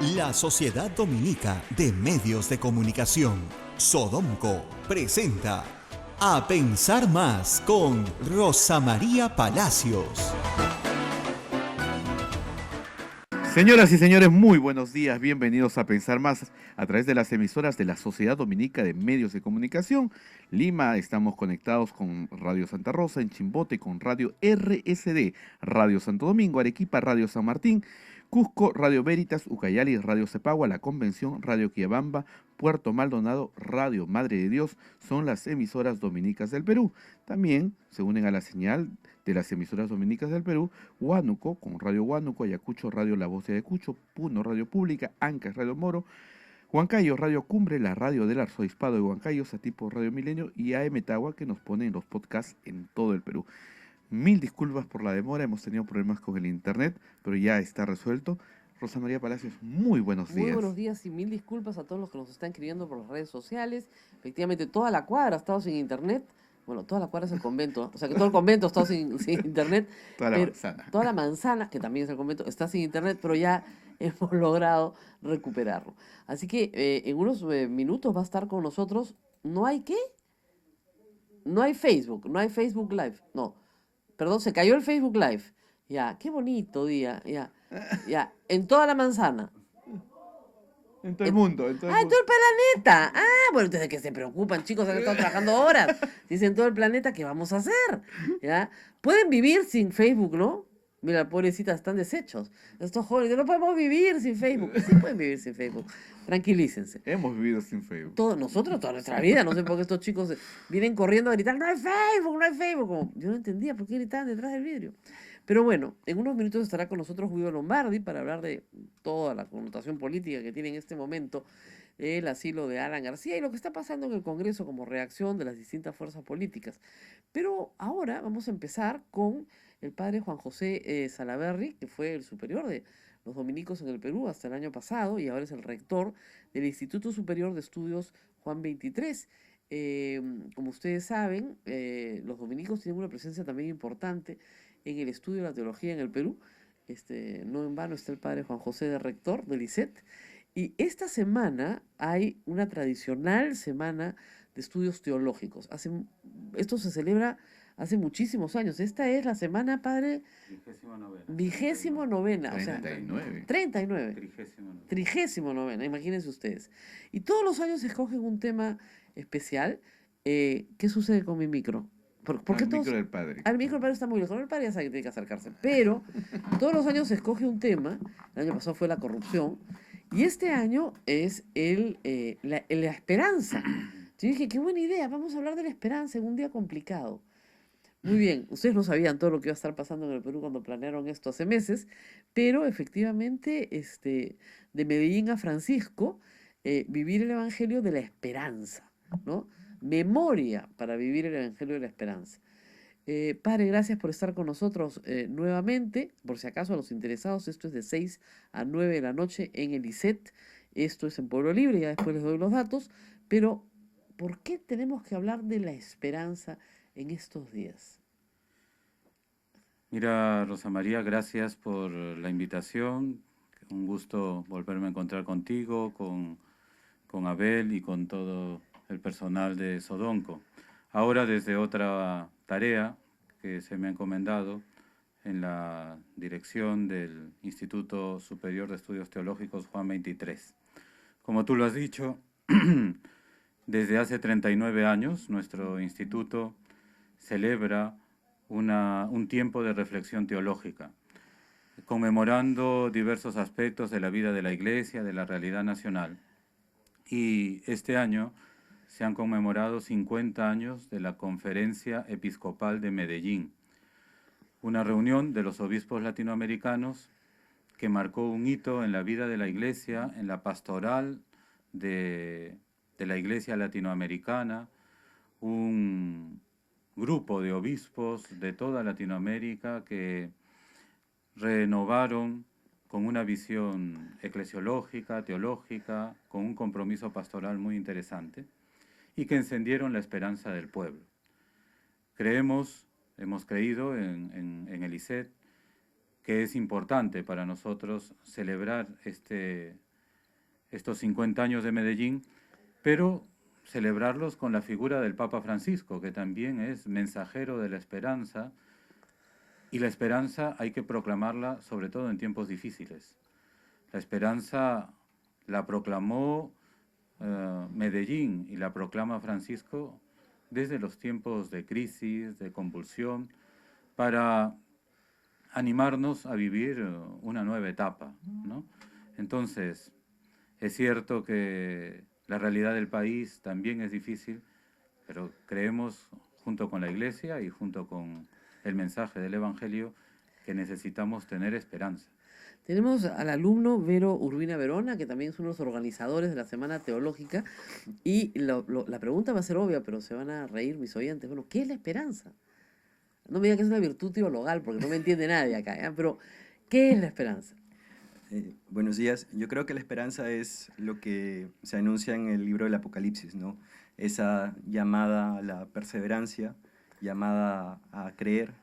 La Sociedad Dominica de Medios de Comunicación, Sodomco, presenta A Pensar Más con Rosa María Palacios. Señoras y señores, muy buenos días. Bienvenidos a Pensar Más a través de las emisoras de la Sociedad Dominica de Medios de Comunicación. Lima, estamos conectados con Radio Santa Rosa, en Chimbote con Radio RSD, Radio Santo Domingo, Arequipa, Radio San Martín, Cusco, Radio Veritas, Ucayali, Radio Cepagua, La Convención, Radio Quiabamba, Puerto Maldonado, Radio Madre de Dios, son las emisoras dominicas del Perú. También se unen a la señal de las emisoras dominicas del Perú, Huánuco, con Radio Huánuco, Ayacucho, Radio La Voz de Ayacucho, Puno, Radio Pública, Ancash, Radio Moro, Huancayo, Radio Cumbre, la radio del Arzobispado de Huancayo, Satipo, Radio Milenio y AM Tagua, que nos pone en los podcasts en todo el Perú. Mil disculpas por la demora, hemos tenido problemas con el internet, pero ya está resuelto. Rosa María Palacios, muy buenos días. Muy buenos días y mil disculpas a todos los que nos están escribiendo por las redes sociales. Efectivamente, toda la cuadra ha estado sin internet. Bueno, toda la cuadra es el convento, o sea que todo el convento ha estado sin internet. Toda la manzana. Toda la manzana, que también es el convento, está sin internet, pero ya hemos logrado recuperarlo. Así que en unos minutos va a estar con nosotros. ¿No hay qué? No hay Facebook Live. No, perdón, se cayó el Facebook Live. Ya, qué bonito día, ya, en toda la manzana. En todo el mundo. En todo el planeta. Bueno, desde que se preocupan, chicos, han estado trabajando horas. Dicen todo el planeta, ¿qué vamos a hacer? ¿Ya? Pueden vivir sin Facebook, ¿no? Mira, pobrecitas, están deshechos. Estos jóvenes, no podemos vivir sin Facebook. Sí pueden vivir sin Facebook. Tranquilícense. Hemos vivido sin Facebook. Nosotros, toda nuestra vida, no sé por qué estos chicos vienen corriendo a gritar, no hay Facebook, no hay Facebook. Como, yo no entendía por qué gritaban detrás del vidrio. Pero bueno, en unos minutos estará con nosotros Guido Lombardi para hablar de toda la connotación política que tiene en este momento el asilo de Alan García y lo que está pasando en el Congreso como reacción de las distintas fuerzas políticas. Pero ahora vamos a empezar con el padre Juan José Salaverry, que fue el superior de los dominicos en el Perú hasta el año pasado y ahora es el rector del Instituto Superior de Estudios Juan 23. Como ustedes saben, los dominicos tienen una presencia también importante en el estudio de la teología en el Perú. No en vano está el padre Juan José de rector del ISET. Y esta semana hay una tradicional semana de estudios teológicos. Esto se celebra hace muchísimos años. Esta es la semana, padre, 29ª. 39. 39. 39ª, imagínense ustedes. Y todos los años escogen un tema especial. ¿Qué sucede con mi micro? Porque al micro del padre. Al micro del padre está muy lejos. El padre ya sabe que tiene que acercarse. Pero todos los años se escoge un tema. El año pasado fue la corrupción. Y este año es la esperanza. Yo dije, qué buena idea. Vamos a hablar de la esperanza en un día complicado. Muy bien. Ustedes no sabían todo lo que iba a estar pasando en el Perú cuando planearon esto hace meses. Pero efectivamente, de Medellín a Francisco, vivir el evangelio de la esperanza, ¿no? Memoria para vivir el evangelio de la esperanza. Padre, gracias por estar con nosotros nuevamente. Por si acaso a los interesados, esto es de 6 a 9 de la noche en el ISET. Esto es en Pueblo Libre, ya después les doy los datos. Pero, ¿por qué tenemos que hablar de la esperanza en estos días? Mira, Rosa María, gracias por la invitación. Un gusto volverme a encontrar contigo, con Abel y con todo el personal de Sodomco. Ahora desde otra tarea que se me ha encomendado en la dirección del Instituto Superior de Estudios Teológicos Juan 23. Como tú lo has dicho, desde hace 39 años nuestro instituto celebra un tiempo de reflexión teológica, conmemorando diversos aspectos de la vida de la Iglesia, de la realidad nacional. Y este año se han conmemorado 50 años de la Conferencia Episcopal de Medellín, una reunión de los obispos latinoamericanos que marcó un hito en la vida de la Iglesia, en la pastoral de la Iglesia latinoamericana, un grupo de obispos de toda Latinoamérica que renovaron con una visión eclesiológica, teológica, con un compromiso pastoral muy interesante, y que encendieron la esperanza del pueblo. Hemos creído en el ISET que es importante para nosotros celebrar este estos 50 años de Medellín, pero celebrarlos con la figura del Papa Francisco, que también es mensajero de la esperanza, y la esperanza hay que proclamarla sobre todo en tiempos difíciles. La esperanza la proclamó Medellín y la proclama Francisco desde los tiempos de crisis, de convulsión, para animarnos a vivir una nueva etapa, ¿no? Entonces, es cierto que la realidad del país también es difícil, pero creemos, junto con la Iglesia y junto con el mensaje del Evangelio, que necesitamos tener esperanza. Tenemos al alumno Vero Urbina Verona, que también es uno de los organizadores de la Semana Teológica, y la pregunta va a ser obvia, pero se van a reír mis oyentes. Bueno, ¿qué es la esperanza? No me digan que es una virtud teologal, porque no me entiende nadie acá, ¿ya? Pero, ¿qué es la esperanza? Buenos días. Yo creo que la esperanza es lo que se anuncia en el libro del Apocalipsis, ¿no? Esa llamada a la perseverancia, llamada a creer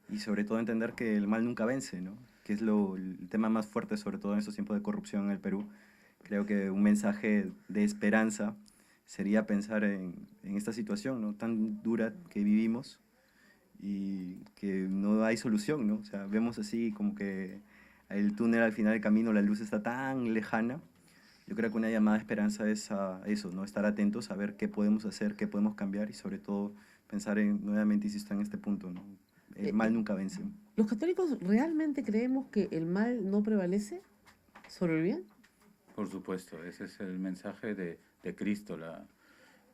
y sobre todo entender que el mal nunca vence, ¿no? Que es el tema más fuerte, sobre todo en estos tiempos de corrupción en el Perú. Creo que un mensaje de esperanza sería pensar en esta situación, ¿no? Tan dura que vivimos y que no hay solución, ¿no? O sea, vemos así como que el túnel al final del camino, la luz está tan lejana. Yo creo que una llamada de esperanza es a eso, ¿no? Estar atentos a ver qué podemos hacer, qué podemos cambiar y sobre todo pensar nuevamente, insisto, en este punto, ¿no? El mal nunca vence. ¿Los católicos realmente creemos que el mal no prevalece sobre el bien? Por supuesto, ese es el mensaje de Cristo,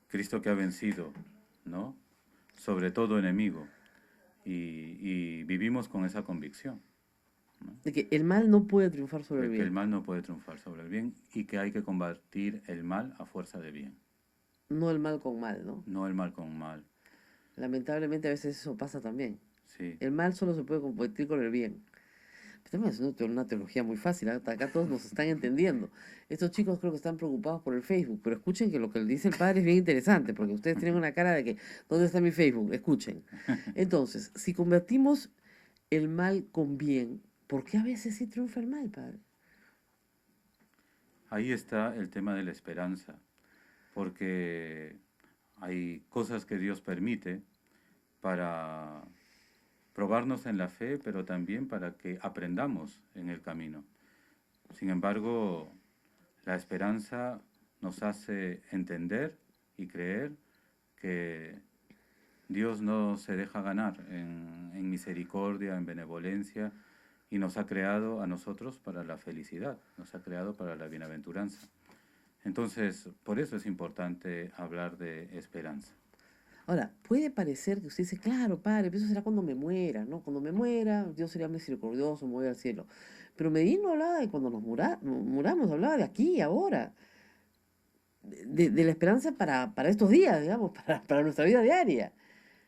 Cristo que ha vencido, ¿no? Sobre todo enemigo. Y vivimos con esa convicción, ¿no? De que el mal no puede triunfar sobre De el que bien. el mal no puede triunfar sobre el bien y que hay que combatir el mal a fuerza de bien, No el mal con mal, ¿no? no el mal con mal. Lamentablemente a veces eso pasa también. Sí. El mal solo se puede combatir con el bien. Pero también es una teología muy fácil, ¿eh? Acá todos nos están entendiendo. Estos chicos creo que están preocupados por el Facebook, pero escuchen que lo que dice el padre es bien interesante, porque ustedes tienen una cara de que, ¿dónde está mi Facebook? Escuchen. Entonces, si convertimos el mal con bien, ¿por qué a veces sí triunfa el mal, padre? Ahí está el tema de la esperanza, porque hay cosas que Dios permite para probarnos en la fe, pero también para que aprendamos en el camino. Sin embargo, la esperanza nos hace entender y creer que Dios no se deja ganar en misericordia, en benevolencia, y nos ha creado a nosotros para la felicidad, nos ha creado para la bienaventuranza. Entonces, por eso es importante hablar de esperanza. Ahora, puede parecer que usted dice, claro, padre, pero eso será cuando me muera, ¿no? Cuando me muera, Dios sería misericordioso, me voy al cielo. Pero Medellín no hablaba de cuando nos muramos, hablaba de aquí y ahora. De la esperanza para estos días, digamos, para nuestra vida diaria.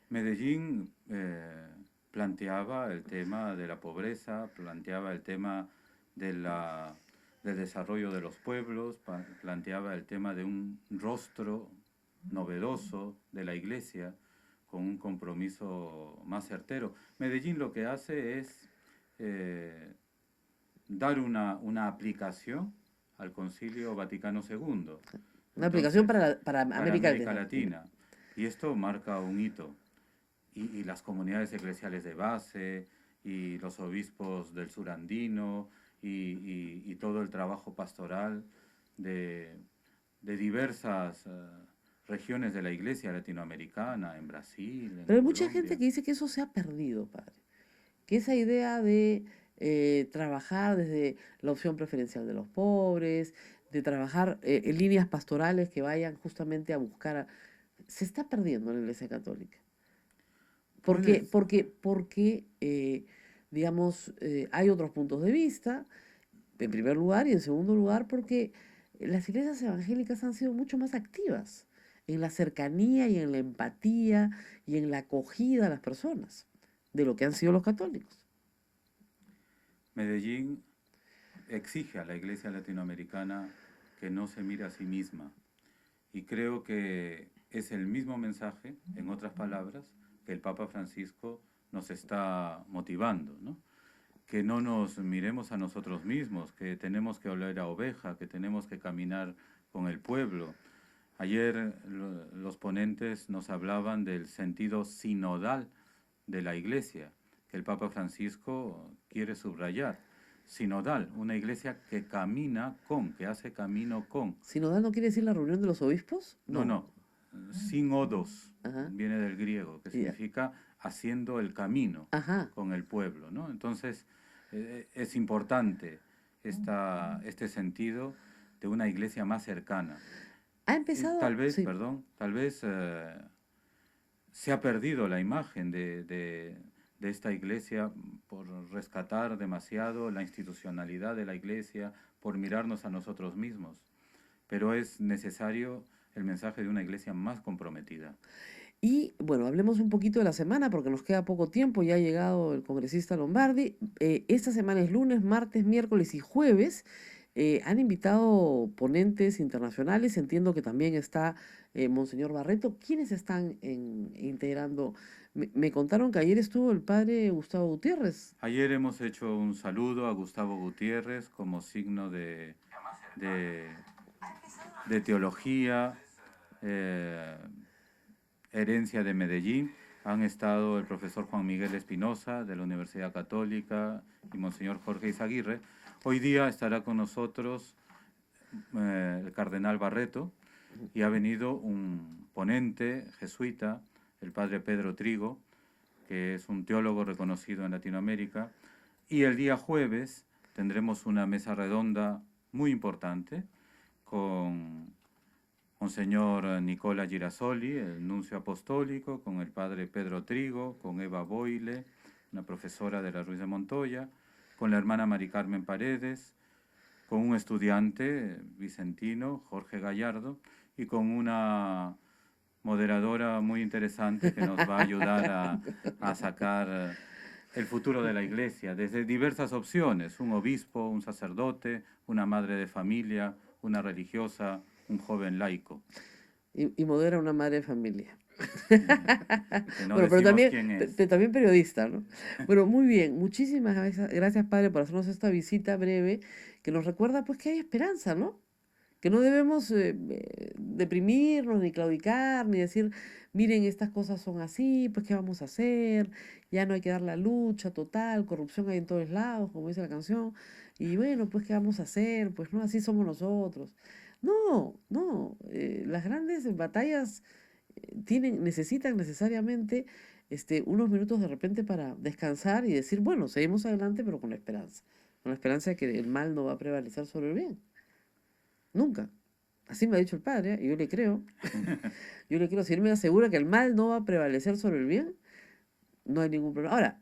Medellín planteaba el tema de la pobreza, planteaba el tema del desarrollo de los pueblos, planteaba el tema de un rostro novedoso de la iglesia con un compromiso más certero. Medellín lo que hace es dar una aplicación al Concilio Vaticano II. Una aplicación Entonces, para América Latina. Y esto marca un hito. Y las comunidades eclesiales de base, y los obispos del sur andino, y todo el trabajo pastoral de diversas regiones de la iglesia latinoamericana, en Brasil, en Pero hay mucha Colombia. gente que dice que eso se ha perdido, padre. Que esa idea de trabajar desde la opción preferencial de los pobres, de trabajar en líneas pastorales que vayan justamente a buscar se está perdiendo en la Iglesia Católica. Porque, Puedes- porque digamos, hay otros puntos de vista, en primer lugar, y en segundo lugar, porque las iglesias evangélicas han sido mucho más activas en la cercanía y en la empatía y en la acogida a las personas de lo que han sido los católicos. Medellín exige a la iglesia latinoamericana que no se mire a sí misma. Y creo que es el mismo mensaje, en otras palabras, que el Papa Francisco nos está motivando, ¿no? que no nos miremos a nosotros mismos, que tenemos que oler a oveja, que tenemos que caminar con el pueblo. Ayer los ponentes nos hablaban del sentido sinodal de la Iglesia, que el Papa Francisco quiere subrayar. Sinodal, una iglesia que camina con, que hace camino con. ¿Sinodal no quiere decir la reunión de los obispos? No. Sínodos, Ajá. viene del griego, que Ya. significa haciendo el camino Ajá. con el pueblo, ¿no? Entonces, es importante este sentido de una iglesia más cercana. Ha Y empezado... tal vez, sí. perdón, tal vez se ha perdido la imagen de esta iglesia por rescatar demasiado la institucionalidad de la iglesia, por mirarnos a nosotros mismos. Pero es necesario el mensaje de una iglesia más comprometida. Y bueno, hablemos un poquito de la semana porque nos queda poco tiempo, ya ha llegado el congresista Lombardi. Esta semana es lunes, martes, miércoles y jueves. Han invitado ponentes internacionales, entiendo que también está Monseñor Barreto. ¿Quiénes están integrando? Me contaron que ayer estuvo el padre Gustavo Gutiérrez. Ayer hemos hecho un saludo a Gustavo Gutiérrez como signo de teología, herencia de Medellín. Han estado el profesor Juan Miguel Espinosa de la Universidad Católica y Monseñor Jorge Izaguirre. Hoy día estará con nosotros el cardenal Barreto y ha venido un ponente jesuita, el padre Pedro Trigo, que es un teólogo reconocido en Latinoamérica. Y el día jueves tendremos una mesa redonda muy importante con Monseñor Nicola Girasoli, el nuncio apostólico, con el padre Pedro Trigo, con Eva Boyle, una profesora de la Ruiz de Montoya, con la hermana Mari Carmen Paredes, con un estudiante vicentino, Jorge Gallardo, y con una moderadora muy interesante que nos va a ayudar a sacar el futuro de la iglesia desde diversas opciones: un obispo, un sacerdote, una madre de familia, una religiosa, un joven laico. Y modera una madre de familia. Que no Bueno, pero decimos también, quién es. también periodista, ¿no? Bueno, muy bien. Muchísimas gracias, padre, por hacernos esta visita breve que nos recuerda pues que hay esperanza, ¿no? Que no debemos deprimirnos, ni claudicar, ni decir, miren, estas cosas son así, pues ¿qué vamos a hacer? Ya no hay que dar la lucha total, corrupción hay en todos lados, como dice la canción. Y bueno, pues ¿qué vamos a hacer? Pues no, así somos nosotros. No, no, las grandes batallas necesitan necesariamente unos minutos de repente para descansar y decir, bueno, seguimos adelante, pero con la esperanza de que el mal no va a prevalecer sobre el bien. Nunca. Así me ha dicho el padre, y yo le creo. Yo le creo, si él me asegura que el mal no va a prevalecer sobre el bien, no hay ningún problema. Ahora,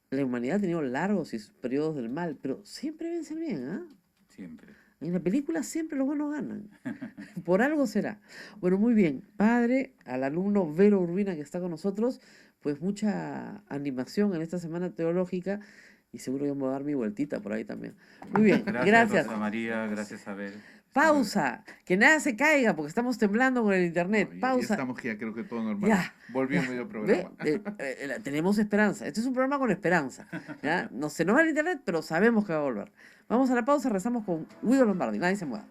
la humanidad ha tenido largos periodos del mal, pero siempre vence el bien, ¿ah? Siempre. En la película siempre los buenos ganan. Por algo será. Bueno, muy bien. Padre, al alumno Vero Urbina que está con nosotros, pues mucha animación en esta semana teológica y seguro yo me voy a dar mi vueltita por ahí también. Muy bien, gracias. Rosa María, gracias Abel. Pausa, que nada se caiga porque estamos temblando con el internet. No, ya Pausa. estamos que ya creo que todo normal. Ya. Volvió Ya. medio ¿Ve? programa. Tenemos esperanza. Este es un programa con esperanza. ¿Ya? No se nos va el internet, pero sabemos que va a volver. Vamos a la pausa, rezamos con Guido Lombardi. Nadie se mueva.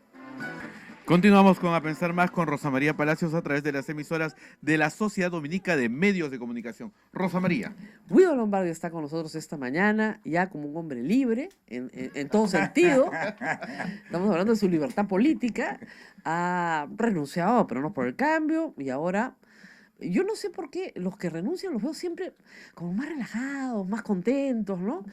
Continuamos con A Pensar Más con Rosa María Palacios a través de las emisoras de la Sociedad Dominica de Medios de Comunicación. Rosa María. Guido Lombardi está con nosotros esta mañana, ya como un hombre libre, en todo sentido. Estamos hablando de su libertad política. Ha renunciado, pero no por el cambio, y ahora... Yo no sé por qué los que renuncian los veo siempre como más relajados, más contentos, ¿no?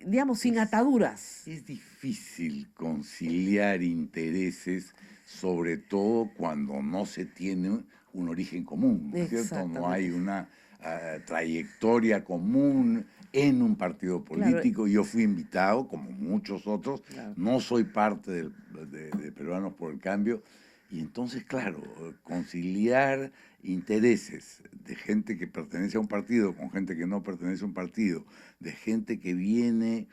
Digamos, sin ataduras. Es difícil conciliar intereses, sobre todo cuando no se tiene un origen común, ¿no es cierto? No hay una trayectoria común en un partido político. Claro. Yo fui invitado, como muchos otros, Claro. no soy parte de Peruanos por el Cambio, y entonces, claro, conciliar intereses de gente que pertenece a un partido con gente que no pertenece a un partido, de gente que viene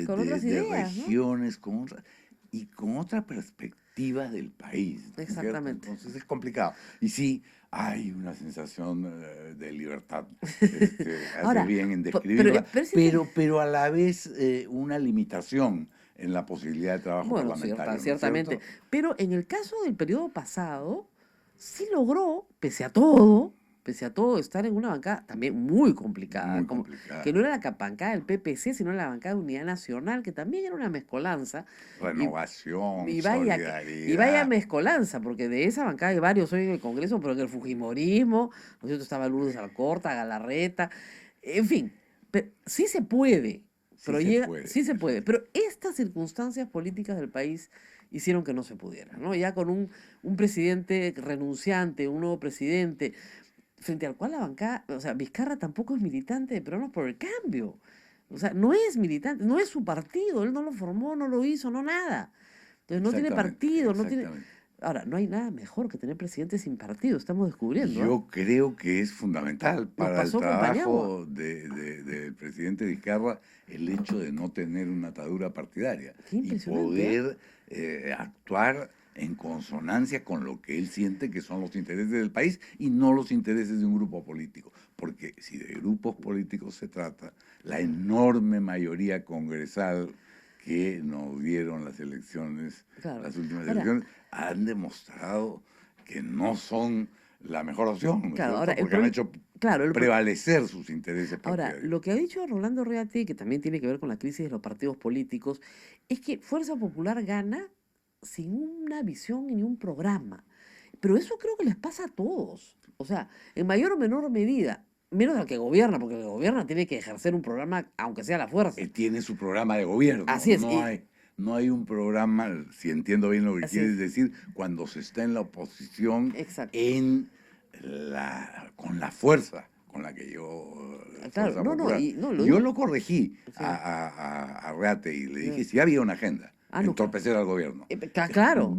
Con otras de ideas, ¿no? regiones con otras... y con otra perspectiva del país. ¿no es cierto? Exactamente. Entonces es complicado. Y sí, hay una sensación de libertad. Ahora, Hace bien en pero- describirla, pero sí pero a la vez una limitación en la posibilidad de trabajo Bueno, parlamentario. ¿no es ciertamente. cierto? Pero en el caso del periodo pasado, sí logró, pese a todo, estar en una bancada también muy complicada, Muy como complicada. que no era la bancada del PPC, sino la bancada de Unidad Nacional, que también era una mezcolanza. Renovación, Y solidaridad. vaya mezcolanza, porque de esa bancada hay varios hoy en el Congreso, pero en el fujimorismo, ¿no es cierto? Estaba Lourdes Alcorta, Galarreta, en fin, sí se puede, Sí pero se puede, sí se sí puede, se pero estas circunstancias políticas del país hicieron que no se pudiera, ¿no? Ya con un presidente renunciante, un nuevo presidente, frente al cual la bancada, o sea, Vizcarra tampoco es militante de Peruanos por el Cambio. O sea, no es militante, no es su partido, él no lo formó, no lo hizo, no nada. Entonces no tiene Exactamente, partido, no tiene... exactamente. Ahora, no hay nada mejor que tener presidente sin partido, estamos descubriendo. ¿ah? Yo creo que es fundamental para el pasó con trabajo del presidente Vizcarra el hecho de no tener una atadura partidaria Qué y impresionante, poder actuar en consonancia con lo que él siente que son los intereses del país y no los intereses de un grupo político. Porque si de grupos políticos se trata, la enorme mayoría congresal que nos dieron las elecciones, Claro. las últimas Ahora- elecciones, han demostrado que no son la mejor opción, ¿no es Claro, cierto? ahora, el Porque han proble- hecho Claro, el pro- prevalecer sus intereses Ahora, partidarios. lo que ha dicho Rolando Reati, que también tiene que ver con la crisis de los partidos políticos, es que Fuerza Popular gana sin una visión ni un programa. Pero eso creo que les pasa a todos. O sea, en mayor o menor medida, menos al que gobierna, porque el que gobierna tiene que ejercer un programa, aunque sea a la fuerza. Tiene su programa de gobierno. Así es, No hay un programa, si entiendo bien lo que Así quieres es. decir, cuando se está en la oposición Exacto. con la fuerza con la que yo... Claro, Fuerza no, Popular. lo Yo digo- lo corregí Sí. a Reate y le dije, Sí. si había una agenda, Ah, no, entorpecer al gobierno. Claro.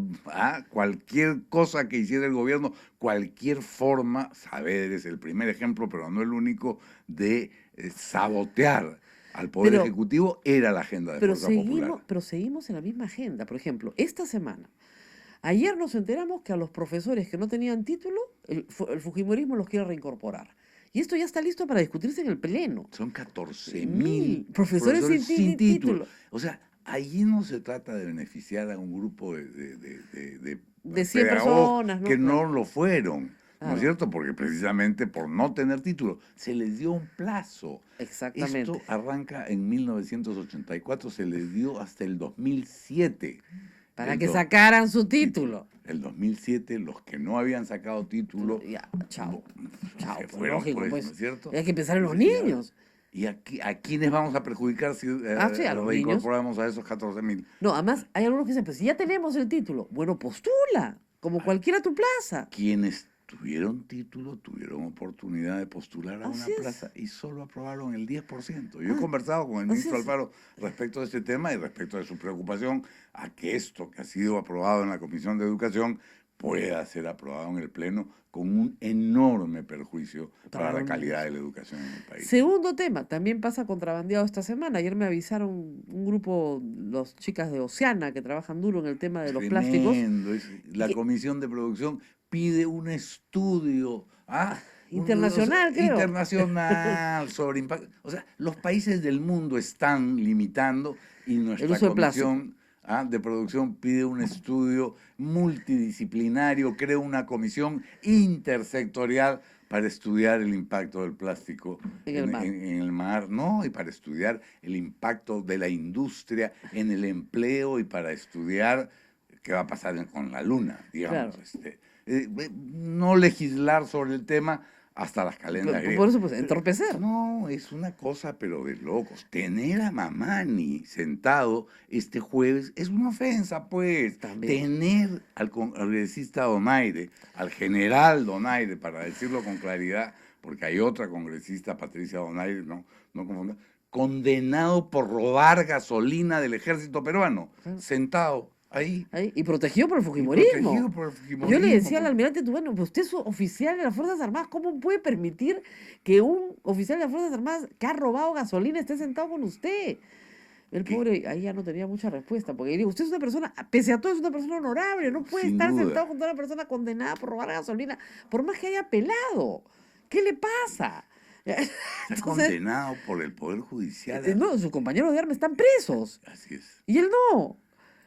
Cualquier cosa que hiciera el gobierno, cualquier forma, saber es el primer ejemplo, pero no el único, de sabotear al Poder Pero- Ejecutivo era la agenda de Fuerza Popular. Pero seguimos en la misma agenda. Por ejemplo, esta semana, ayer nos enteramos que a los profesores que no tenían título, el fujimorismo los quiere reincorporar. Y esto ya está listo para discutirse en el Pleno. Son 14.000 Mil profesores sin título. O sea, allí no se trata de beneficiar a un grupo De 100 pedagogos personas, ¿no? que no Claro. lo fueron. ¿No Claro. es cierto? Porque precisamente por no tener título se les dio un plazo. Exactamente. Esto arranca en 1984, se les dio hasta el 2007. Para El que do- sacaran su título. El 2007, los que no habían sacado título, Ya, chao. Chao, se pues, fueron, lógico, pues, pues. ¿no es cierto? Hay que pensar en los Pues ya. niños. ¿Y a quiénes vamos a perjudicar si Sí, a los reincorporamos a esos 14.000? No, además hay algunos que dicen, pues si ya tenemos el título, bueno, postula, como cualquiera a tu plaza. Quienes tuvieron título tuvieron oportunidad de postular a una Así es. plaza y solo aprobaron el 10%. Yo he Ah, conversado con el así ministro es. Alfaro respecto de este tema y respecto de su preocupación a que esto que ha sido aprobado en la Comisión de Educación pueda ser aprobado en el Pleno con un enorme perjuicio para Para la los calidad de la educación en el país. Segundo tema, también pasa contrabandeado esta semana. Ayer me avisaron un grupo, las chicas de Oceana, que trabajan duro en el tema de los plásticos. Tremendo, la que- Comisión de Producción pide un estudio Internacional, creo. internacional sobre impacto. O sea, los países del mundo están limitando y nuestra uso de plástico. Comisión de Producción pide un estudio multidisciplinario, crea una comisión intersectorial para estudiar el impacto del plástico En el mar. en el mar, ¿no? Y para estudiar el impacto de la industria en el empleo y para estudiar qué va a pasar con la luna, digamos. Claro. No legislar sobre el tema hasta las calendas Por griegas. eso, pues, entorpecer. No, es una cosa pero de locos. Tener a Mamani sentado este jueves es una ofensa, pues. También. Tener al congresista Donaire, al general Donaire, para decirlo con claridad, porque hay otra congresista, Patricia Donaire, no confunda, condenado por robar gasolina del ejército peruano, sentado ahí. Ahí, y protegido por el fujimorismo. protegido por el fujimorismo, Yo le decía al pues. almirante Tubano, pues usted es oficial de las Fuerzas Armadas, ¿cómo puede permitir que un oficial de las Fuerzas Armadas que ha robado gasolina esté sentado con usted? El ¿Qué? pobre ahí ya no tenía mucha respuesta, porque digo, usted es una persona, pese a todo, es una persona honorable, no puede Sin estar duda. sentado junto a una persona condenada por robar gasolina, por más que haya pelado. ¿Qué le pasa? Está Entonces, condenado por el Poder Judicial. no, sus compañeros de armas están presos, Así es. y él no.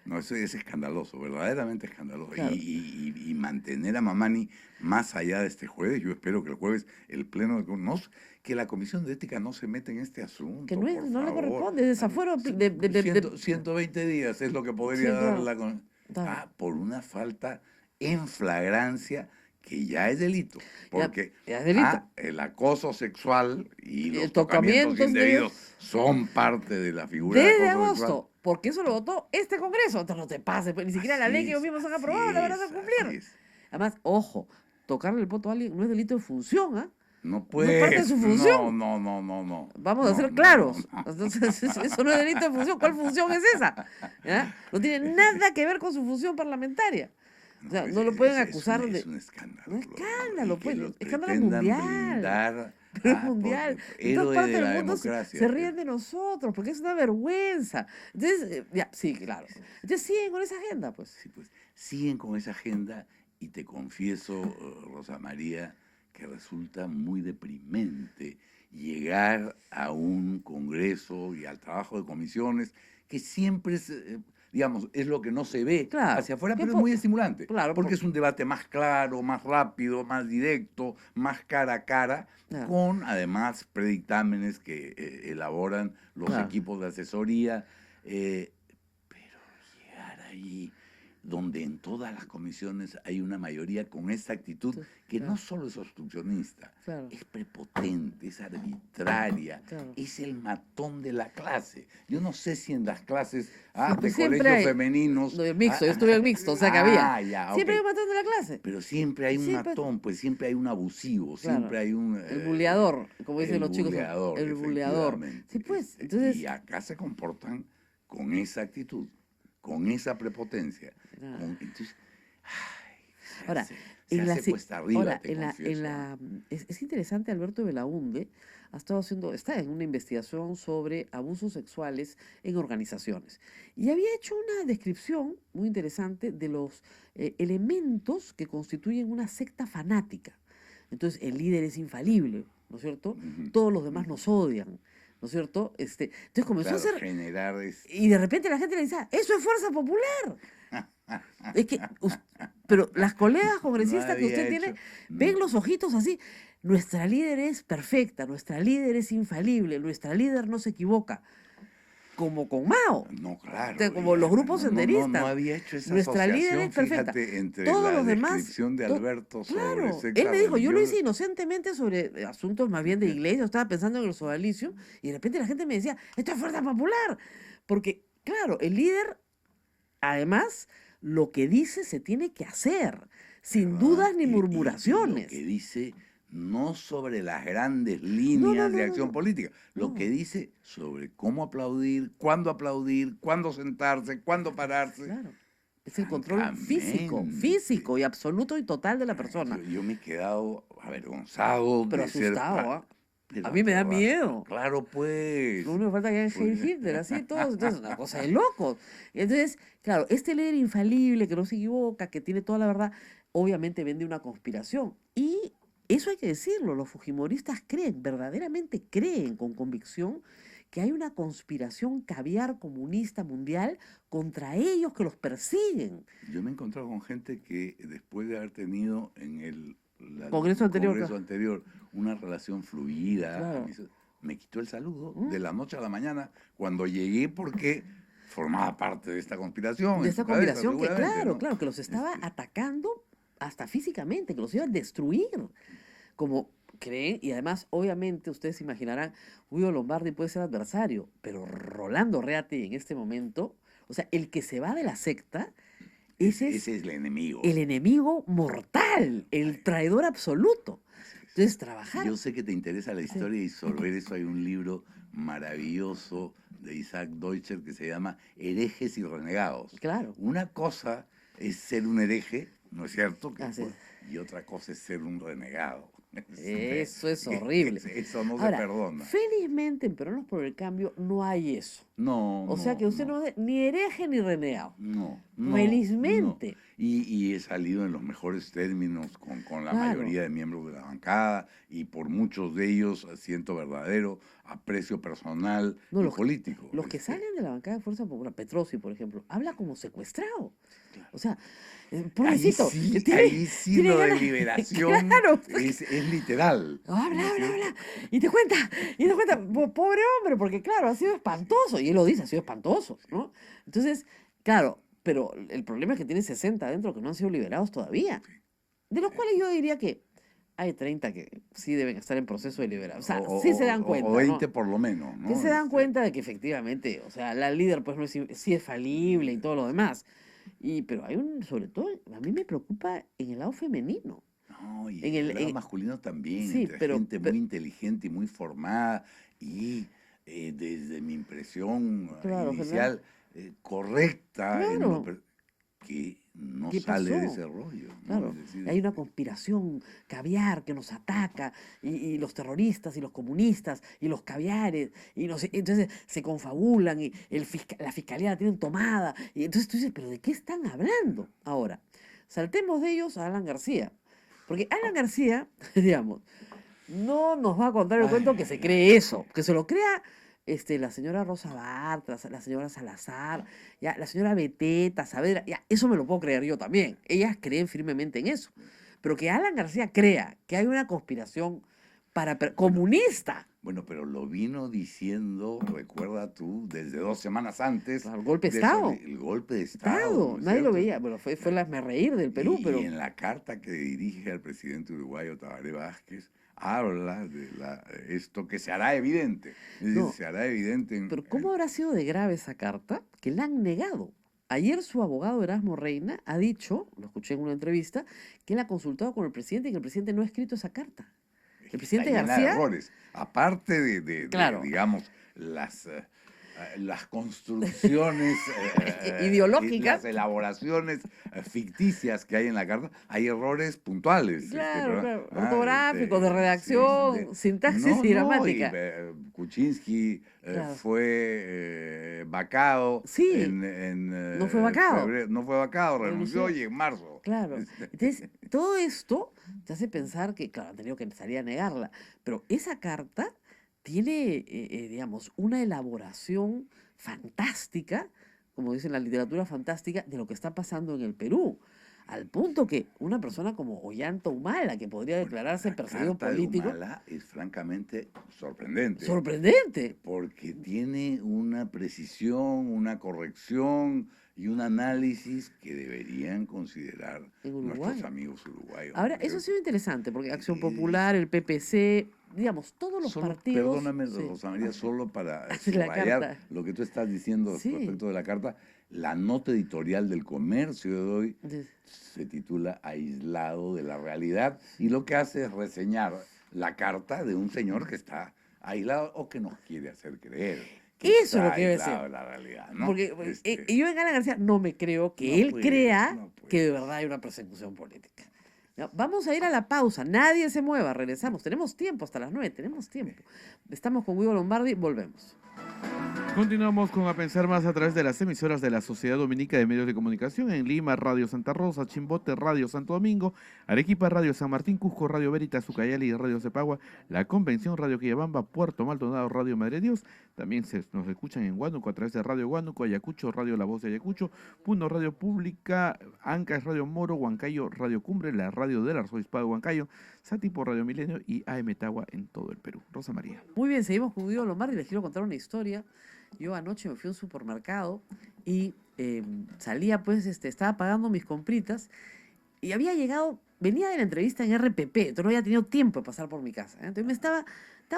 No, eso es escandaloso, verdaderamente escandaloso. Claro. Y mantener a Mamani más allá de este jueves, yo espero que el jueves el Pleno, que la Comisión de Ética no se meta en este asunto. Que no, por no le favor. corresponde, es desafuero de 120 días es lo que Sí, podría dar claro. la... Claro. Por una falta en flagrancia que ya es delito. Porque ya es delito. el acoso sexual y los El tocamiento tocamientos indebidos indebido. son parte de la figura de Desde acoso agosto, sexual. porque eso lo votó este Congreso. Entonces no te pases, pues, ni siquiera la Así ley que ellos es, mismos han así aprobado la van a es, cumplir. así es. Además, ojo, tocarle el poto a alguien no es delito de función, ¿ah? No No puede. parte de su función. No. Vamos a No, ser no, claros. no, no. Entonces, eso no es delito de función. ¿Cuál función es esa? ¿Ya? No tiene nada que ver con su función parlamentaria. O sea, no lo pueden acusar de... Es un escándalo. Un escándalo, Y que pues, lo escándalo pretendan mundial. blindar, Pero es por mundial. En héroe todas partes de la del mundo se democracia. ríen de nosotros, porque es una vergüenza. Entonces, ya, sí, claro. Entonces siguen con esa agenda, pues. Sí, pues, siguen con esa agenda y te confieso, Rosa María, que resulta muy deprimente llegar a un congreso y al trabajo de comisiones que siempre es, digamos, es lo que no se ve Claro. hacia afuera, Que pero es po- muy estimulante. Claro, porque por- es un debate más claro, más rápido, más directo, más cara a cara, Claro. con además predictámenes que elaboran los Claro. equipos de asesoría. Pero llegar ahí donde en todas las comisiones hay una mayoría con esa actitud Sí, que claro. no solo es obstruccionista, Claro. es prepotente, es arbitraria, Claro. es el matón de la clase. Yo no sé si en las clases de pues siempre colegios hay- femeninos... No, el mixto, yo estuve en mixto, o sea que había. ya, Siempre ok. hay un matón de la clase. Pero siempre hay un Siempre- matón, pues siempre hay un abusivo, Claro. siempre hay un... El buleador, como dicen el los chicos. buleador, El buleador. efectivamente. Sí, pues, Este, entonces... Y acá se comportan con esa actitud, con esa prepotencia. Claro. Entonces, ay, Ahora, se en la, hace si- cuesta arriba, ahora, te en la, confieso. es interesante, Alberto Belaunde está en una investigación sobre abusos sexuales en organizaciones. Y había hecho una descripción muy interesante de los elementos que constituyen una secta fanática. Entonces, el líder es infalible, ¿no es cierto? Ujú. Todos los demás nos odian, ¿no es cierto? Entonces comenzó Claro, a ser... generar Y de repente la gente le dice, eso es fuerza popular. Es que, pero las colegas congresistas que Nadie usted ha tiene hecho- ven los ojitos así. Nuestra líder es perfecta, nuestra líder es infalible, nuestra líder no se equivoca. Como con Mao. No, claro. Como los grupos senderistas. No había hecho esa Nuestra líder asociación, es perfecta. fíjate, entre Todos la los demás, descripción de Alberto sobre Claro, secta él me dijo, yo lo hice religiosa. inocentemente sobre asuntos más bien de iglesia, yo estaba pensando en el sodalicio, y de repente la gente me decía, esto es fuerza popular, porque, claro, el líder, además, lo que dice se tiene que hacer, sin ¿Verdad? dudas ni Y murmuraciones. lo que dice no sobre las grandes líneas no, de no, acción no. política, lo No. que dice sobre cómo aplaudir, cuándo sentarse, cuándo pararse. Claro, es el control físico, Francamente. físico y absoluto y total de la persona. Yo me he quedado avergonzado Pero de ser... asustado, ¿ah? Pero A mí me da qué va. miedo. Claro, pues. Lo único que falta que hagan Pues- Heil Hitler, así todos. Entonces, una cosa de locos. Entonces, claro, este líder infalible, que no se equivoca, que tiene toda la verdad, obviamente vende una conspiración. Y eso hay que decirlo, los fujimoristas creen, verdaderamente creen con convicción que hay una conspiración caviar comunista mundial contra ellos que los persiguen. Yo me he encontrado con gente que después de haber tenido en el Congreso anterior, Congreso claro. anterior una relación fluida, Claro. me quitó el saludo ¿Mm? de la noche a la mañana cuando llegué porque formaba parte de esta conspiración. De en esta su cabeza, conspiración que, seguramente, claro, ¿no? claro, que los estaba Este, atacando hasta físicamente, que los iba a destruir. Como creen, y además, obviamente, ustedes se imaginarán, Guido Lombardi puede ser adversario, pero Rolando Reate en este momento, o sea, el que se va de la secta, ese es ese es el enemigo. el enemigo mortal, el traidor absoluto. Entonces, trabajar. Yo sé que te interesa la historia y sobre eso hay un libro maravilloso de Isaac Deutscher que se llama Herejes y Renegados. Claro. Una cosa es ser un hereje, ¿no es cierto? Así es. Y otra cosa es ser un renegado. Eso es horrible. Eso no Ahora, se perdona. felizmente en Peruanos por el Cambio no hay eso. No, O sea que usted no es ni hereje ni renegado. No, Felizmente. no. Y he salido en los mejores términos con la Claro. mayoría de miembros de la bancada y por muchos de ellos siento verdadero aprecio personal No, y los- político. Los que salen de la bancada de Fuerza Popular, Petrosi, por ejemplo, habla como secuestrado. O sea, pobrecito. Ahí sí tiene lo de ganas- liberación Claro. es literal. Habla. Y te cuenta, pobre hombre, porque claro, ha sido espantoso. Y él lo dice, ha sido espantoso, ¿no? Entonces, claro, pero el problema es que tiene 60 adentro que no han sido liberados todavía. De los cuales yo diría que hay 30 que sí deben estar en proceso de liberación. O sea, sí se dan cuenta, O 20 ¿no? por lo menos, ¿no? Que se dan cuenta de que efectivamente, o sea, la líder pues no es, sí es falible y todo lo demás. Pero hay sobre todo, a mí me preocupa en el lado femenino. No, y En en el- el lado en- masculino también, sí, entre pero- gente muy inteligente y muy formada y desde mi impresión Claro, inicial correcta en lo Claro. que no ¿Qué sale de pasó? ese rollo, ¿no? Claro, Es decir, hay una conspiración caviar que nos ataca, y los terroristas, y los comunistas, y los caviares, y no sé, entonces se confabulan, y la fiscalía la tienen tomada, y entonces tú dices, ¿pero de qué están hablando? Ahora, saltemos de ellos a Alan García, porque Alan García, digamos, no nos va a contar el cuento que se cree eso, que se lo crea la señora Rosa Bartra, la señora Salazar, ya, la señora Beteta, Saavedra, ya, eso me lo puedo creer yo también. Ellas creen firmemente en eso. Pero que Alan García crea que hay una conspiración comunista. bueno, pero lo vino diciendo, recuerda tú, desde 2 semanas antes. Claro, el golpe de de Estado. El golpe de Estado. Estado, ¿no es nadie lo cierto? veía. Bueno, fue el hazmerreír del Perú, y, pero y en la carta que dirige al presidente uruguayo Tabaré Vázquez, habla de esto que se hará evidente. Es decir, No, se hará evidente en... pero ¿cómo habrá sido de grave esa carta que la han negado? Ayer su abogado Erasmo Reina ha dicho, lo escuché en una entrevista, que él ha consultado con el presidente y que el presidente no ha escrito esa carta. El presidente está llena de García, errores. Aparte de, Claro. digamos, las construcciones Ideológicas. las elaboraciones ficticias que hay en la carta, hay errores puntuales. Claro, ¿verdad? claro, ortográficos, de redacción, sintaxis y gramática. Kuczynski Claro. fue vacado. Sí, no fue vacado. febrero, no fue vacado, renunció Renunció. y en marzo. Claro. Entonces, todo esto te hace pensar que, claro, han tenido que salir a negarla, pero esa carta tiene, digamos, una elaboración fantástica, como dice en la literatura fantástica, de lo que está pasando en el Perú. Al punto que una persona como Ollanta Humala, que podría declararse La perseguido carta de político, Humala es francamente sorprendente. sorprendente. Porque tiene una precisión, una corrección y un análisis que deberían considerar En Uruguay. nuestros amigos uruguayos. Ahora, ¿no es eso ha cierto? sido interesante, porque Acción Popular, el PPC, digamos, todos los Solo, partidos... Perdóname, sí. Rosa María, solo para La subrayar carta. lo que tú estás diciendo Sí. respecto de la carta, la nota editorial del Comercio de hoy Entonces, se titula Aislado de la realidad y lo que hace es reseñar la carta de un señor que está aislado o que nos quiere hacer creer. Que Eso es lo está que iba a aislado decir. de la realidad, ¿no? Porque yo en Alan García no me creo que No él puede, crea no puede. que de verdad hay una persecución política. No, vamos a ir a la pausa, nadie se mueva, regresamos. Tenemos tiempo hasta las 9, tenemos tiempo. Estamos con Guido Lombardi, volvemos. Continuamos con A Pensar Más a través de las emisoras de la Sociedad Dominica de Medios de Comunicación en Lima, Radio Santa Rosa, Chimbote, Radio Santo Domingo, Arequipa, Radio San Martín, Cusco, Radio Veritas, Ucayali y Radio Cepagua, La Convención, Radio Quillabamba, Puerto Maldonado, Radio Madre Dios. También nos escuchan en Huánuco a través de Radio Huánuco, Ayacucho, Radio La Voz de Ayacucho, Puno, Radio Pública, Ancash, Radio Moro, Huancayo, Radio Cumbre, la Radio del Arzobispado de Huancayo, Satipo, Radio Milenio y AM Tagua en todo el Perú. Rosa María. Muy bien, seguimos con Guido Lombardi, les quiero contar una historia. Yo anoche me fui a un supermercado y salía, pues, estaba pagando mis compritas y venía de la entrevista en RPP, entonces no había tenido tiempo de pasar por mi casa. Entonces estaba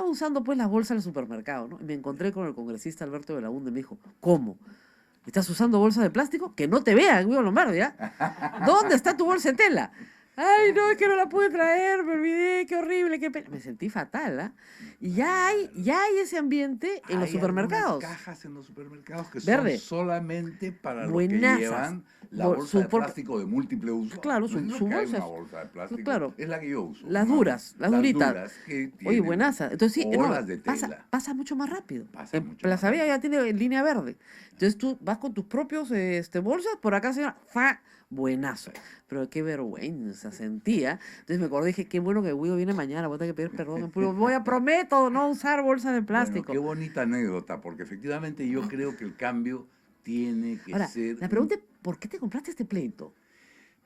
usando, pues, las bolsas del supermercado, ¿no? Y me encontré con el congresista Alberto de la UNDE y me dijo, ¿cómo? ¿Estás usando bolsa de plástico? Que no te vea, Guido Lombardi, ¿ya? ¿Dónde está tu bolsa de tela? Ay, no, es que no la pude traer, me olvidé, qué horrible, qué pena. Me sentí fatal, ¿ah? Y ya hay ese ambiente en los Hay supermercados. algunas cajas en los supermercados que Verde. son solamente para los Buenazas. que llevan La Bol- bolsa su de por- plástico de múltiple uso. Claro, no es lo su que hay bolsa una es- bolsa de plástico. claro. Es la que yo uso. Las ¿no? duras, las duritas. duras que Oye, tienen buenaza. Entonces sí, no, horas de tela. pasa mucho más rápido. Pasa En mucho Plaza más Vía rápido. ya tiene línea verde. Entonces tú vas con tus propios bolsas, por acá señora, buenazo. Pero qué vergüenza sentía. Entonces me acordé, dije, qué bueno que Guido viene mañana, voy a tener que pedir perdón en público. Prometo no usar bolsas de plástico. Bueno, qué bonita anécdota, porque efectivamente yo creo que el cambio tiene que Ahora, ser... la pregunta es, ¿por qué te compraste este pleito?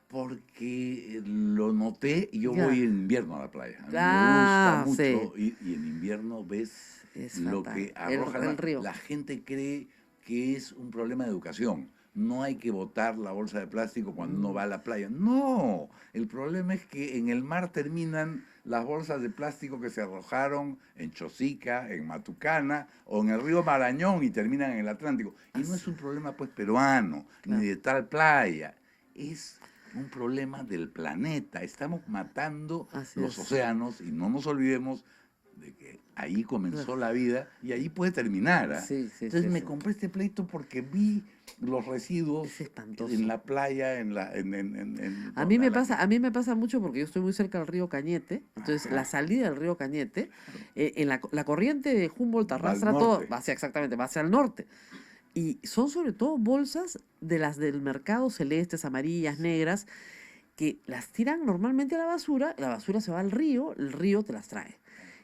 Porque lo noté y yo Ya. voy en invierno a la playa. A mí Ah, me gusta mucho sí. y en invierno ves Es lo fatal. que El- arroja el río. La gente cree que es un problema de educación. No hay que botar la bolsa de plástico cuando uno va a la playa. No, el problema es que en el mar terminan las bolsas de plástico que se arrojaron en Chosica, en Matucana o en el río Marañón y terminan en el Atlántico. Y no es un problema pues peruano, Claro. ni de tal playa. Es un problema del planeta. Estamos matando Así los es. océanos y no nos olvidemos de que ahí comenzó la vida y ahí puede terminar. ¿ah? Sí, sí, Entonces sí, me sí. compré este pleito porque vi los residuos Es espantoso. en la playa, en la... A mí me pasa mucho porque yo estoy muy cerca del río Cañete, entonces Ajá. la salida del río Cañete, en la corriente de Humboldt Va al arrastra todo, norte. va hacia el norte. Y son sobre todo bolsas de las del mercado, celestes, amarillas, negras, que las tiran normalmente a la basura se va al río, el río te las trae.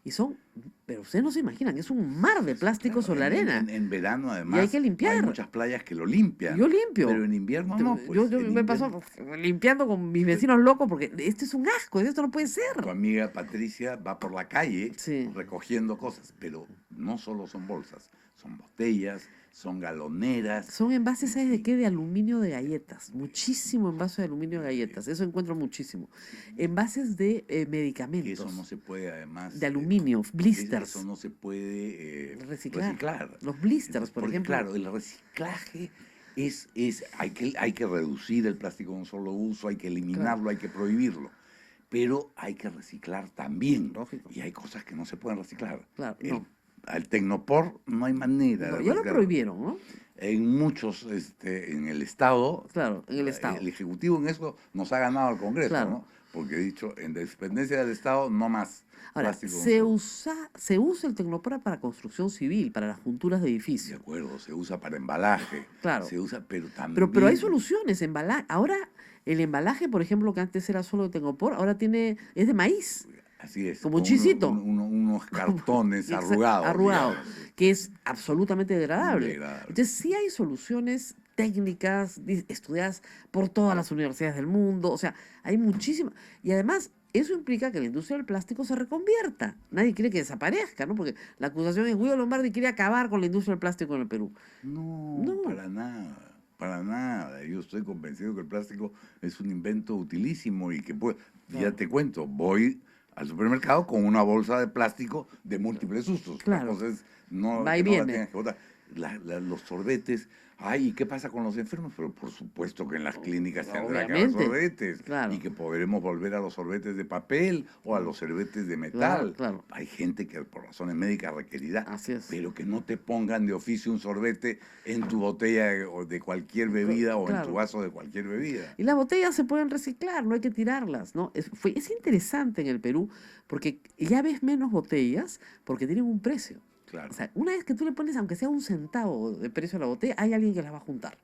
Y son, pero ustedes no se imaginan, es un mar de plástico sobre la arena. En verano, además, hay que limpiar. hay muchas playas que lo limpian. Yo limpio. Pero en invierno no. Pues, yo en me invierno- paso limpiando con mis vecinos locos porque esto es un asco, esto no puede ser. Tu amiga Patricia va por la calle Sí. recogiendo cosas, pero no solo son bolsas, son botellas, son galoneras. Son envases, ¿sabes de qué? De aluminio de galletas. Muchísimo envase de aluminio de galletas. Eso encuentro muchísimo. Envases de Que medicamentos. eso no se puede, además. De aluminio, blisters. Eso no se puede Reciclar. Los blisters, por Porque, ejemplo. Claro, el reciclaje hay que reducir el plástico de un solo uso, hay que eliminarlo, hay que prohibirlo. Pero hay que reciclar también. Lógico. Y hay cosas que no se pueden reciclar. Claro, El- no. Al Tecnopor no hay manera No, de ya lo reciclarlo. prohibieron, ¿no? En muchos, en el Estado, Claro, en el Estado. el Ejecutivo en eso nos ha ganado al Congreso, Claro. ¿no? Porque he dicho, en dependencia del Estado, no más Ahora, plástico. se usa el Tecnopor para construcción civil, para las junturas de De edificios. acuerdo, se usa para embalaje. Claro. Se usa, pero también... Pero hay soluciones, ahora el embalaje, por ejemplo, que antes era solo de Tecnopor, ahora es de maíz. Así es. como un con chisito. unos cartones Exacto, arrugados. arrugado, digamos. que es absolutamente degradable. Degradable. Entonces sí hay soluciones técnicas estudiadas por todas las universidades del mundo, o sea, hay muchísimas. Y además, eso implica que la industria del plástico se reconvierta. Nadie quiere que desaparezca, ¿no? Porque la acusación es Guido Lombardi quiere acabar con la industria del plástico en el Perú. No, No. para nada, para nada. Yo estoy convencido que el plástico es un invento utilísimo y que puede... Ya Claro. te cuento, voy al supermercado con una bolsa de plástico de múltiples usos. Claro. Entonces, no, Va y que no la viene. tengas que botar. Los sorbetes, ay, ¿y qué pasa con los enfermos? Pero por supuesto que en las clínicas tendrá que haber Obviamente, sorbetes. claro. Y que podremos volver a los sorbetes de papel o a los sorbetes de metal. Claro. Hay gente que por razones médicas requerirá. Así es. Pero que no te pongan de oficio un sorbete en tu botella de cualquier bebida o en Claro. tu vaso de cualquier bebida. Y las botellas se pueden reciclar, no hay que tirarlas, ¿no? Es interesante en el Perú porque ya ves menos botellas porque tienen un precio. Claro. O sea, una vez que tú le pones, aunque sea un centavo de precio a la botella, hay alguien que las va a juntar.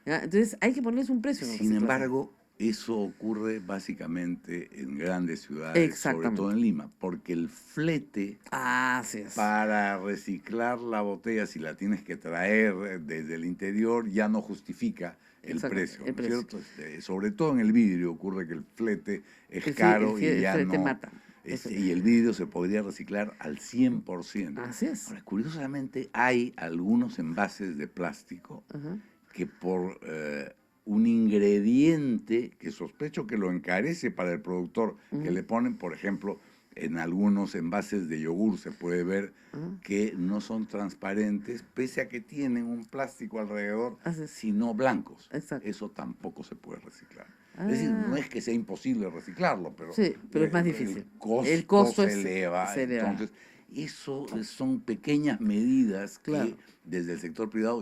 ¿Ya? Entonces hay que ponerles un precio. en el Sin reciclaje. embargo, eso ocurre básicamente en grandes ciudades, sobre Exactamente. todo en Lima, porque el flete Así es. para reciclar la botella, si la tienes que traer desde el interior, ya no justifica el Exacto, precio, el ¿no es precio. cierto? Sobre todo en el vidrio ocurre que el flete es El caro el y ya flete no... mata. y el vidrio se podría reciclar al 100%. Así es. Ahora, curiosamente, hay algunos envases de plástico Ajá. que por un ingrediente que sospecho que lo encarece para el productor, que le ponen, por ejemplo, en algunos envases de yogur se puede ver que no son transparentes, pese a que tienen un plástico alrededor, Así es. sino blancos. Exacto. Eso tampoco se puede reciclar. Es decir, Ah. no es que sea imposible reciclarlo, pero, Sí, pero es más el difícil. costo, El costo se eleva. se eleva. Entonces, Eso son pequeñas medidas que Claro. desde el sector privado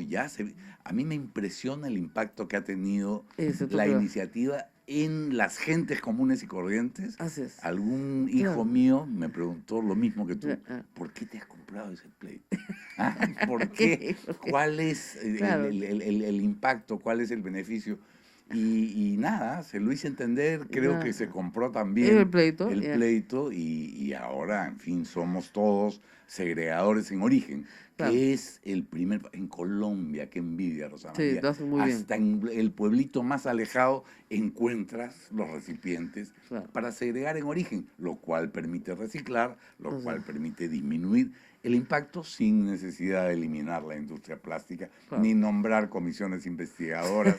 A mí me impresiona el impacto que ha tenido El sector la privado. iniciativa en las gentes comunes y corrientes. Así es. Algún hijo Claro. mío me preguntó lo mismo que tú. Ah. ¿Por qué te has comprado ese Play? ¿Ah? ¿Por qué? ¿Cuál es Claro. el impacto? ¿Cuál es el beneficio? Y nada, se lo hice entender, creo Ya. que se compró también El pleito, el ya. pleito y ahora, en fin, somos todos segregadores en origen, Claro. que es el primer... En Colombia, qué envidia, Rosa Sí, María. lo hacen muy bien. Hasta en el pueblito más alejado encuentras los recipientes Claro. para segregar en origen, lo cual permite reciclar, lo O sea. cual permite disminuir el impacto sin necesidad de eliminar la industria plástica, Claro. ni nombrar comisiones investigadoras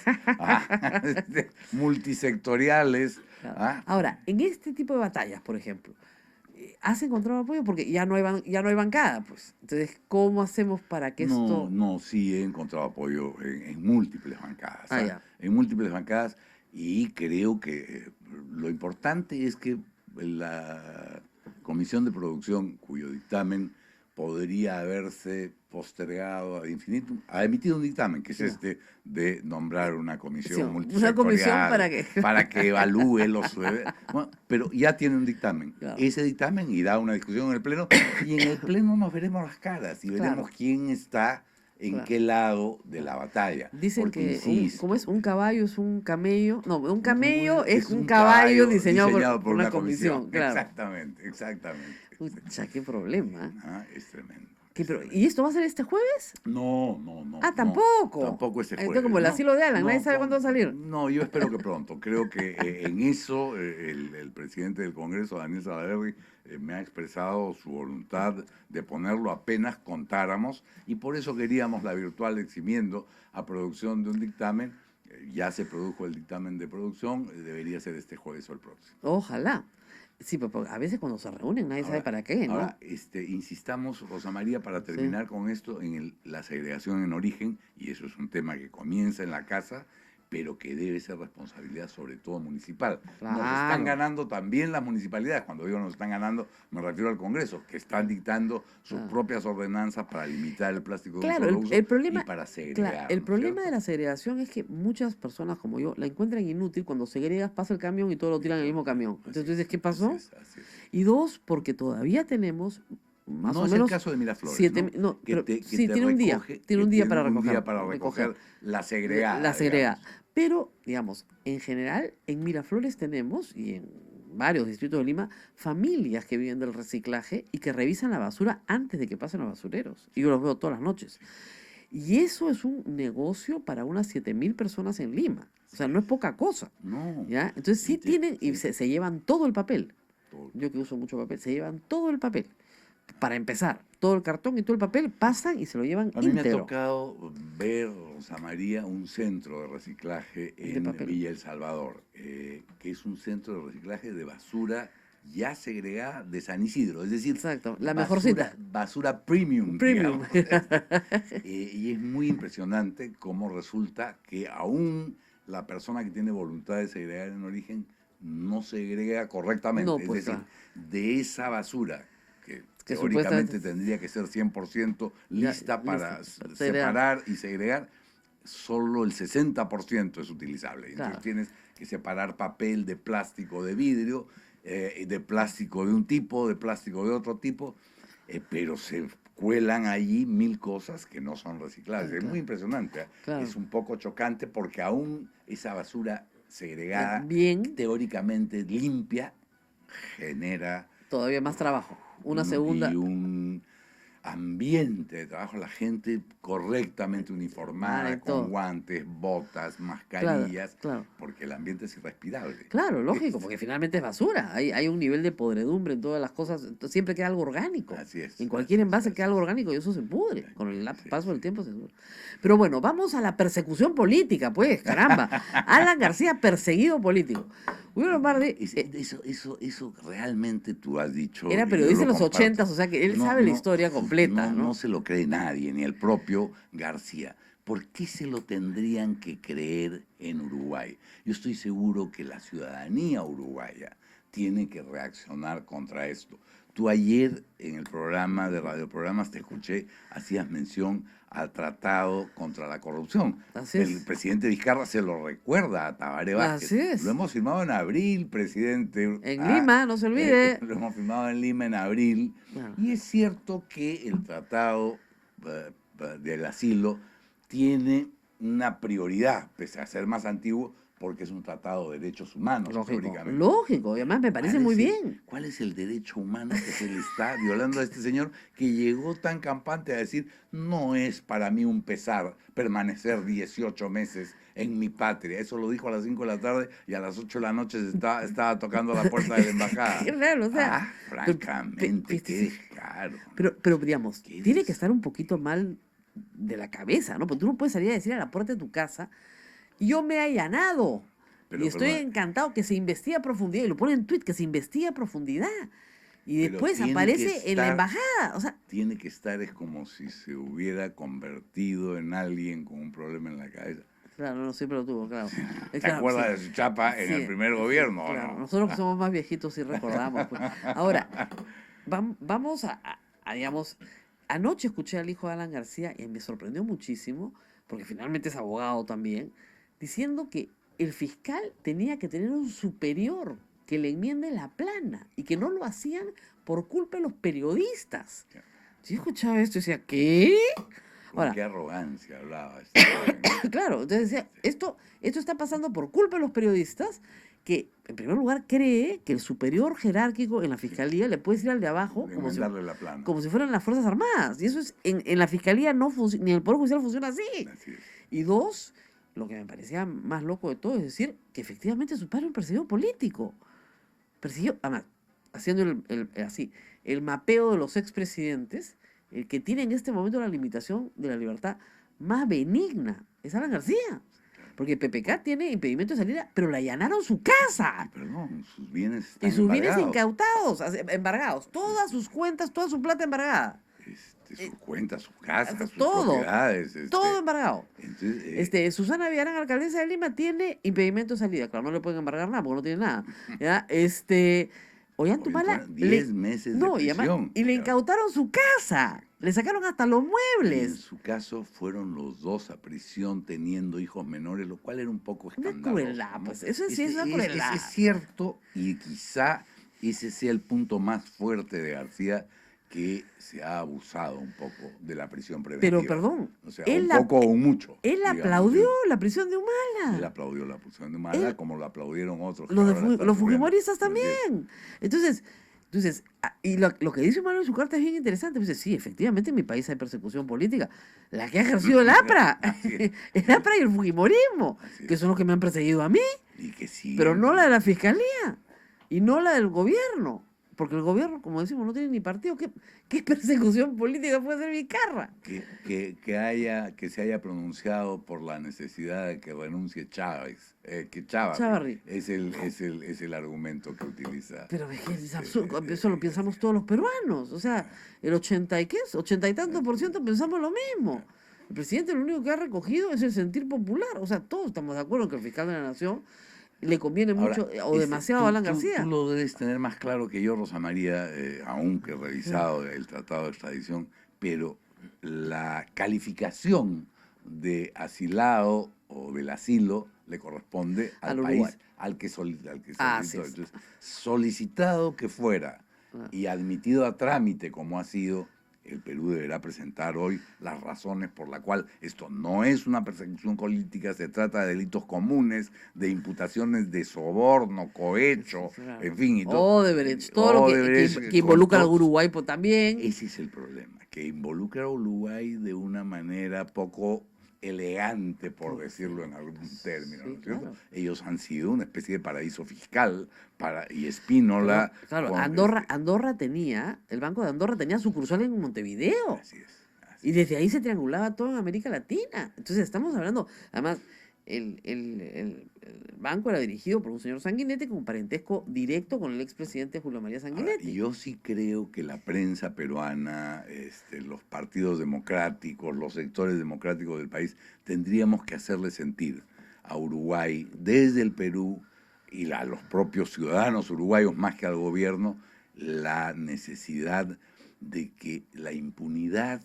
multisectoriales. Claro. ¿Ah? Ahora, en este tipo de batallas, por ejemplo, ¿has encontrado apoyo? Porque ya no hay bancada, pues. Entonces, ¿cómo hacemos para que esto... No, sí he encontrado apoyo en múltiples bancadas. Ah, ya. En múltiples bancadas, y creo que lo importante es que la Comisión de Producción, cuyo dictamen podría haberse postergado ad infinitum, ha emitido un dictamen, que es Ya. este de nombrar una comisión Sí, una multisectorial comisión para que- para que evalúe los... Bueno, pero ya tiene un dictamen. Claro. Ese dictamen irá a una discusión en el Pleno, y en el Pleno nos veremos las caras y veremos Claro. quién está en Claro. qué lado de la batalla. Dicen Porque, que insisto, ¿cómo es? Un caballo es un camello. No, un camello es es un caballo diseñado diseñado por una comisión. Claro. Exactamente, exactamente. Pucha, qué problema. Ah, es tremendo. ¿Qué, es pero, tremendo. ¿y esto va a ser este jueves? No. Ah, tampoco. Tampoco este Esto jueves. como el no. asilo de Alan, nadie sabe con- cuándo va a salir. No, yo espero que pronto. Creo que en eso el presidente del Congreso, Daniel Salaverry, me ha expresado su voluntad de ponerlo apenas contáramos, y por eso queríamos la virtual eximiendo a producción de un dictamen. Ya se produjo el dictamen de producción, debería ser este jueves o el próximo. Ojalá. Sí, pero a veces cuando se reúnen nadie sabe Ahora- para qué, ¿no? Ahora, insistamos, Rosa María, para terminar con esto, en la segregación en origen, y eso es un tema que comienza en la casa, pero que debe ser responsabilidad sobre todo municipal. Nos Claro. están ganando también las municipalidades. Cuando digo nos están ganando, me refiero al Congreso, que están dictando sus Claro. propias ordenanzas para limitar el plástico de un Claro, solo el uso problema, y para segregar. claro, el ¿no es problema cierto? de la segregación es que muchas personas como yo la encuentran inútil cuando segregas, pasa el camión y todo lo tiran en el mismo camión. Entonces tú dices, ¿qué pasó? Así es. Y dos, porque todavía tenemos más No o es menos el caso de Miraflores, 7.000, ¿no? no, Que pero te sí, tiene un día, recoge- tiene que un día tiene para un recoger. día para recoger la segregada. La segregada. digamos. Pero, digamos, en general, en Miraflores tenemos, y en varios distritos de Lima, familias que viven del reciclaje y que revisan la basura antes de que pasen los basureros. Y yo los veo todas las noches. Y eso es un negocio para unas 7.000 personas en Lima. O sea, no es poca cosa. No. ¿Ya? Entonces sí tienen, y se llevan todo el papel. Todo. Yo que uso mucho papel, se llevan todo el papel. Para empezar, todo el cartón y todo el papel pasan y se lo llevan A mí me ha íntegro. tocado ver, Rosa María, un centro de reciclaje De en papel. Villa El Salvador, que es un centro de reciclaje de basura ya segregada de San Isidro, es decir, Exacto, la basura- mejorcita. basura premium. Premium. digamos. Y es muy impresionante cómo resulta que aún la persona que tiene voluntad de segregar en origen no segrega correctamente. No, es pues, decir, de esa basura que Que teóricamente supuestamente- tendría que ser 100% Ya, lista para lista, para separar y segregar, solo el 60% es utilizable. Entonces Claro. tienes que separar papel de plástico de vidrio, de plástico de un tipo, de plástico de otro tipo, pero se cuelan allí 1000 cosas que no son reciclables. Es Claro. muy impresionante. Claro. Es un poco chocante porque aún esa basura segregada, Bien, teóricamente limpia, genera todavía más trabajo. Una y segunda. un ambiente de trabajo, la gente correctamente uniformada, y todo. con guantes, botas, mascarillas, Claro. porque el ambiente es irrespirable. Claro, lógico, porque finalmente es basura. Hay un nivel de podredumbre en todas las cosas. Entonces, siempre queda algo orgánico. Así es. En cualquier así es, envase así queda es. algo orgánico y eso se pudre. Con el Sí, paso del sí. tiempo se pudre. Pero bueno, vamos a la persecución política, pues, caramba. Alan García, perseguido político. William Lombardi Eso realmente tú has dicho. era y periodista yo en lo los comparto. 80s, o sea que él sabe la historia completa, ¿no? No se lo cree nadie, ni el propio García. ¿Por qué se lo tendrían que creer en Uruguay? Yo estoy seguro que la ciudadanía uruguaya tiene que reaccionar contra esto. Tú ayer en el programa de radioprogramas te escuché, hacías mención al tratado contra la corrupción. Así El es. presidente Vizcarra se lo recuerda a Tabaré Vázquez. Así es. Lo hemos firmado en abril, presidente. En Lima, no se olvide. Lo hemos firmado en Lima en abril. Claro. Y es cierto que el tratado del asilo tiene una prioridad, pese a ser más antiguo, porque es un tratado de derechos humanos, Lógico, históricamente. lógico, y además me parece muy bien. ¿Cuál es el derecho humano que se le está violando a este señor que llegó tan campante a decir, no es para mí un pesar permanecer 18 meses en mi patria? Eso lo dijo a las 5 de la tarde y a las 8 de la noche estaba tocando la puerta de la embajada. Qué raro, o sea, Francamente, qué descaro. Pero digamos, ¿Qué tiene es? que estar un poquito mal de la cabeza, ¿no? Porque tú no puedes salir a decir a la puerta de tu casa, yo me he allanado Pero, y estoy perdón. encantado que se investigue a profundidad, y lo pone en tweet, que se investigue a profundidad. Y Pero después tiene aparece que en la estar- embajada. O sea, Tiene que estar, es como si se hubiera convertido en alguien con un problema en la cabeza. claro, no siempre lo tuvo, claro. ¿Te Claro, acuerdas sí. de su chapa en Sí. el primer gobierno? o Claro, no? nosotros que somos más viejitos sí recordamos. Pues. Ahora, vamos digamos, anoche escuché al hijo de Alan García y me sorprendió muchísimo, porque finalmente es abogado también, diciendo que el fiscal tenía que tener un superior que le enmiende la plana y que no lo hacían por culpa de los periodistas. Yo escuchaba esto y decía, ¿qué? Con Ahora, qué arrogancia hablaba. este joven. claro, entonces decía, esto está pasando por culpa de los periodistas, que en primer lugar cree que el superior jerárquico en la fiscalía le puede decir al de abajo De como si, enmendarle la plana. como si fueran las Fuerzas Armadas. Y eso es, en la fiscalía no funciona, ni en el Poder Judicial funciona así. Así es. Y dos, lo que me parecía más loco de todo es decir que efectivamente su padre es un perseguido político. Persiguió, además, haciendo el mapeo de los expresidentes, el que tiene en este momento la limitación de la libertad más benigna es Alan García. Porque PPK tiene impedimento de salida, pero le allanaron su casa. Perdón, sus bienes están Y sus bienes embargados. incautados, embargados. Todas sus cuentas, toda su plata embargada. Sus cuentas, sus casas, sus todo, propiedades. Todo embargado. Entonces, Susana Villarán, alcaldesa de Lima, tiene impedimento de salida. Claro, no le pueden embargar nada porque no tiene nada. ¿Ya? Ollantumala. 10 meses No, de y, además, prisión. y le incautaron su casa. Le sacaron hasta los Y en muebles. su caso fueron los dos a prisión teniendo hijos menores, lo cual era un poco Una escandaloso. crueldad, ¿no? pues. Eso sí es una crueldad. Es cierto, y quizá ese sea el punto más fuerte de García, que se ha abusado un poco de la prisión preventiva. Pero, perdón, O sea, él un la- poco o mucho. Él digamos, aplaudió ¿sí? la prisión de Él Humala. aplaudió la prisión de Humala, Él- como lo aplaudieron otros. que Los, ahora están los sufriendo. fujimoristas Así es. también. Entonces y lo que dice Humala en su carta es bien interesante. Dice, sí, efectivamente en mi país hay persecución política. La que ha ejercido el APRA. Así es. El APRA y el fujimorismo. Así Que es. son los que me han perseguido a mí. Y que sí. Pero no la de la fiscalía. Y no la del gobierno. Porque el gobierno, como decimos, no tiene ni partido. ¿Qué persecución política puede ser Vizcarra? Que se haya pronunciado por la necesidad de que renuncie Chávez, que Chávarri. es el argumento que utiliza. Pero es que es absurdo. Eso lo pensamos todos los peruanos. O sea, el 80 y tantos por ciento pensamos lo mismo. El presidente lo único que ha recogido es el sentir popular. O sea, todos estamos de acuerdo en que el fiscal de la nación le conviene Ahora, mucho o demasiado a Alan García. Tú lo debes tener más claro que yo, Rosa María, aunque he revisado el tratado de extradición, pero la calificación de asilado o del asilo le corresponde al Uruguay. país al que solicitó. Así es. Entonces, solicitado que fuera y admitido a trámite como ha sido, el Perú deberá presentar hoy las razones por las cuales esto no es una persecución política, se trata de delitos comunes, de imputaciones de soborno, cohecho, Claro. en fin. Y todo. Odebrecht, todo lo Odebrecht, que involucra al con todo. Uruguay pues, también. Ese es el problema, que involucra a Uruguay de una manera poco elegante, por decirlo en algún término, ¿no es cierto? claro. Ellos han sido una especie de paraíso fiscal y Espínola. Claro, con Andorra tenía, el Banco de Andorra tenía sucursal en Montevideo. Así es. Y desde ahí se triangulaba todo en América Latina. Entonces estamos hablando, además, el banco era dirigido por un señor Sanguinetti con parentesco directo con el expresidente Julio María Ahora, Sanguinetti. yo sí creo que la prensa peruana, los partidos democráticos, los sectores democráticos del país, tendríamos que hacerle sentir a Uruguay, desde el Perú y a los propios ciudadanos uruguayos, más que al gobierno, la necesidad de que la impunidad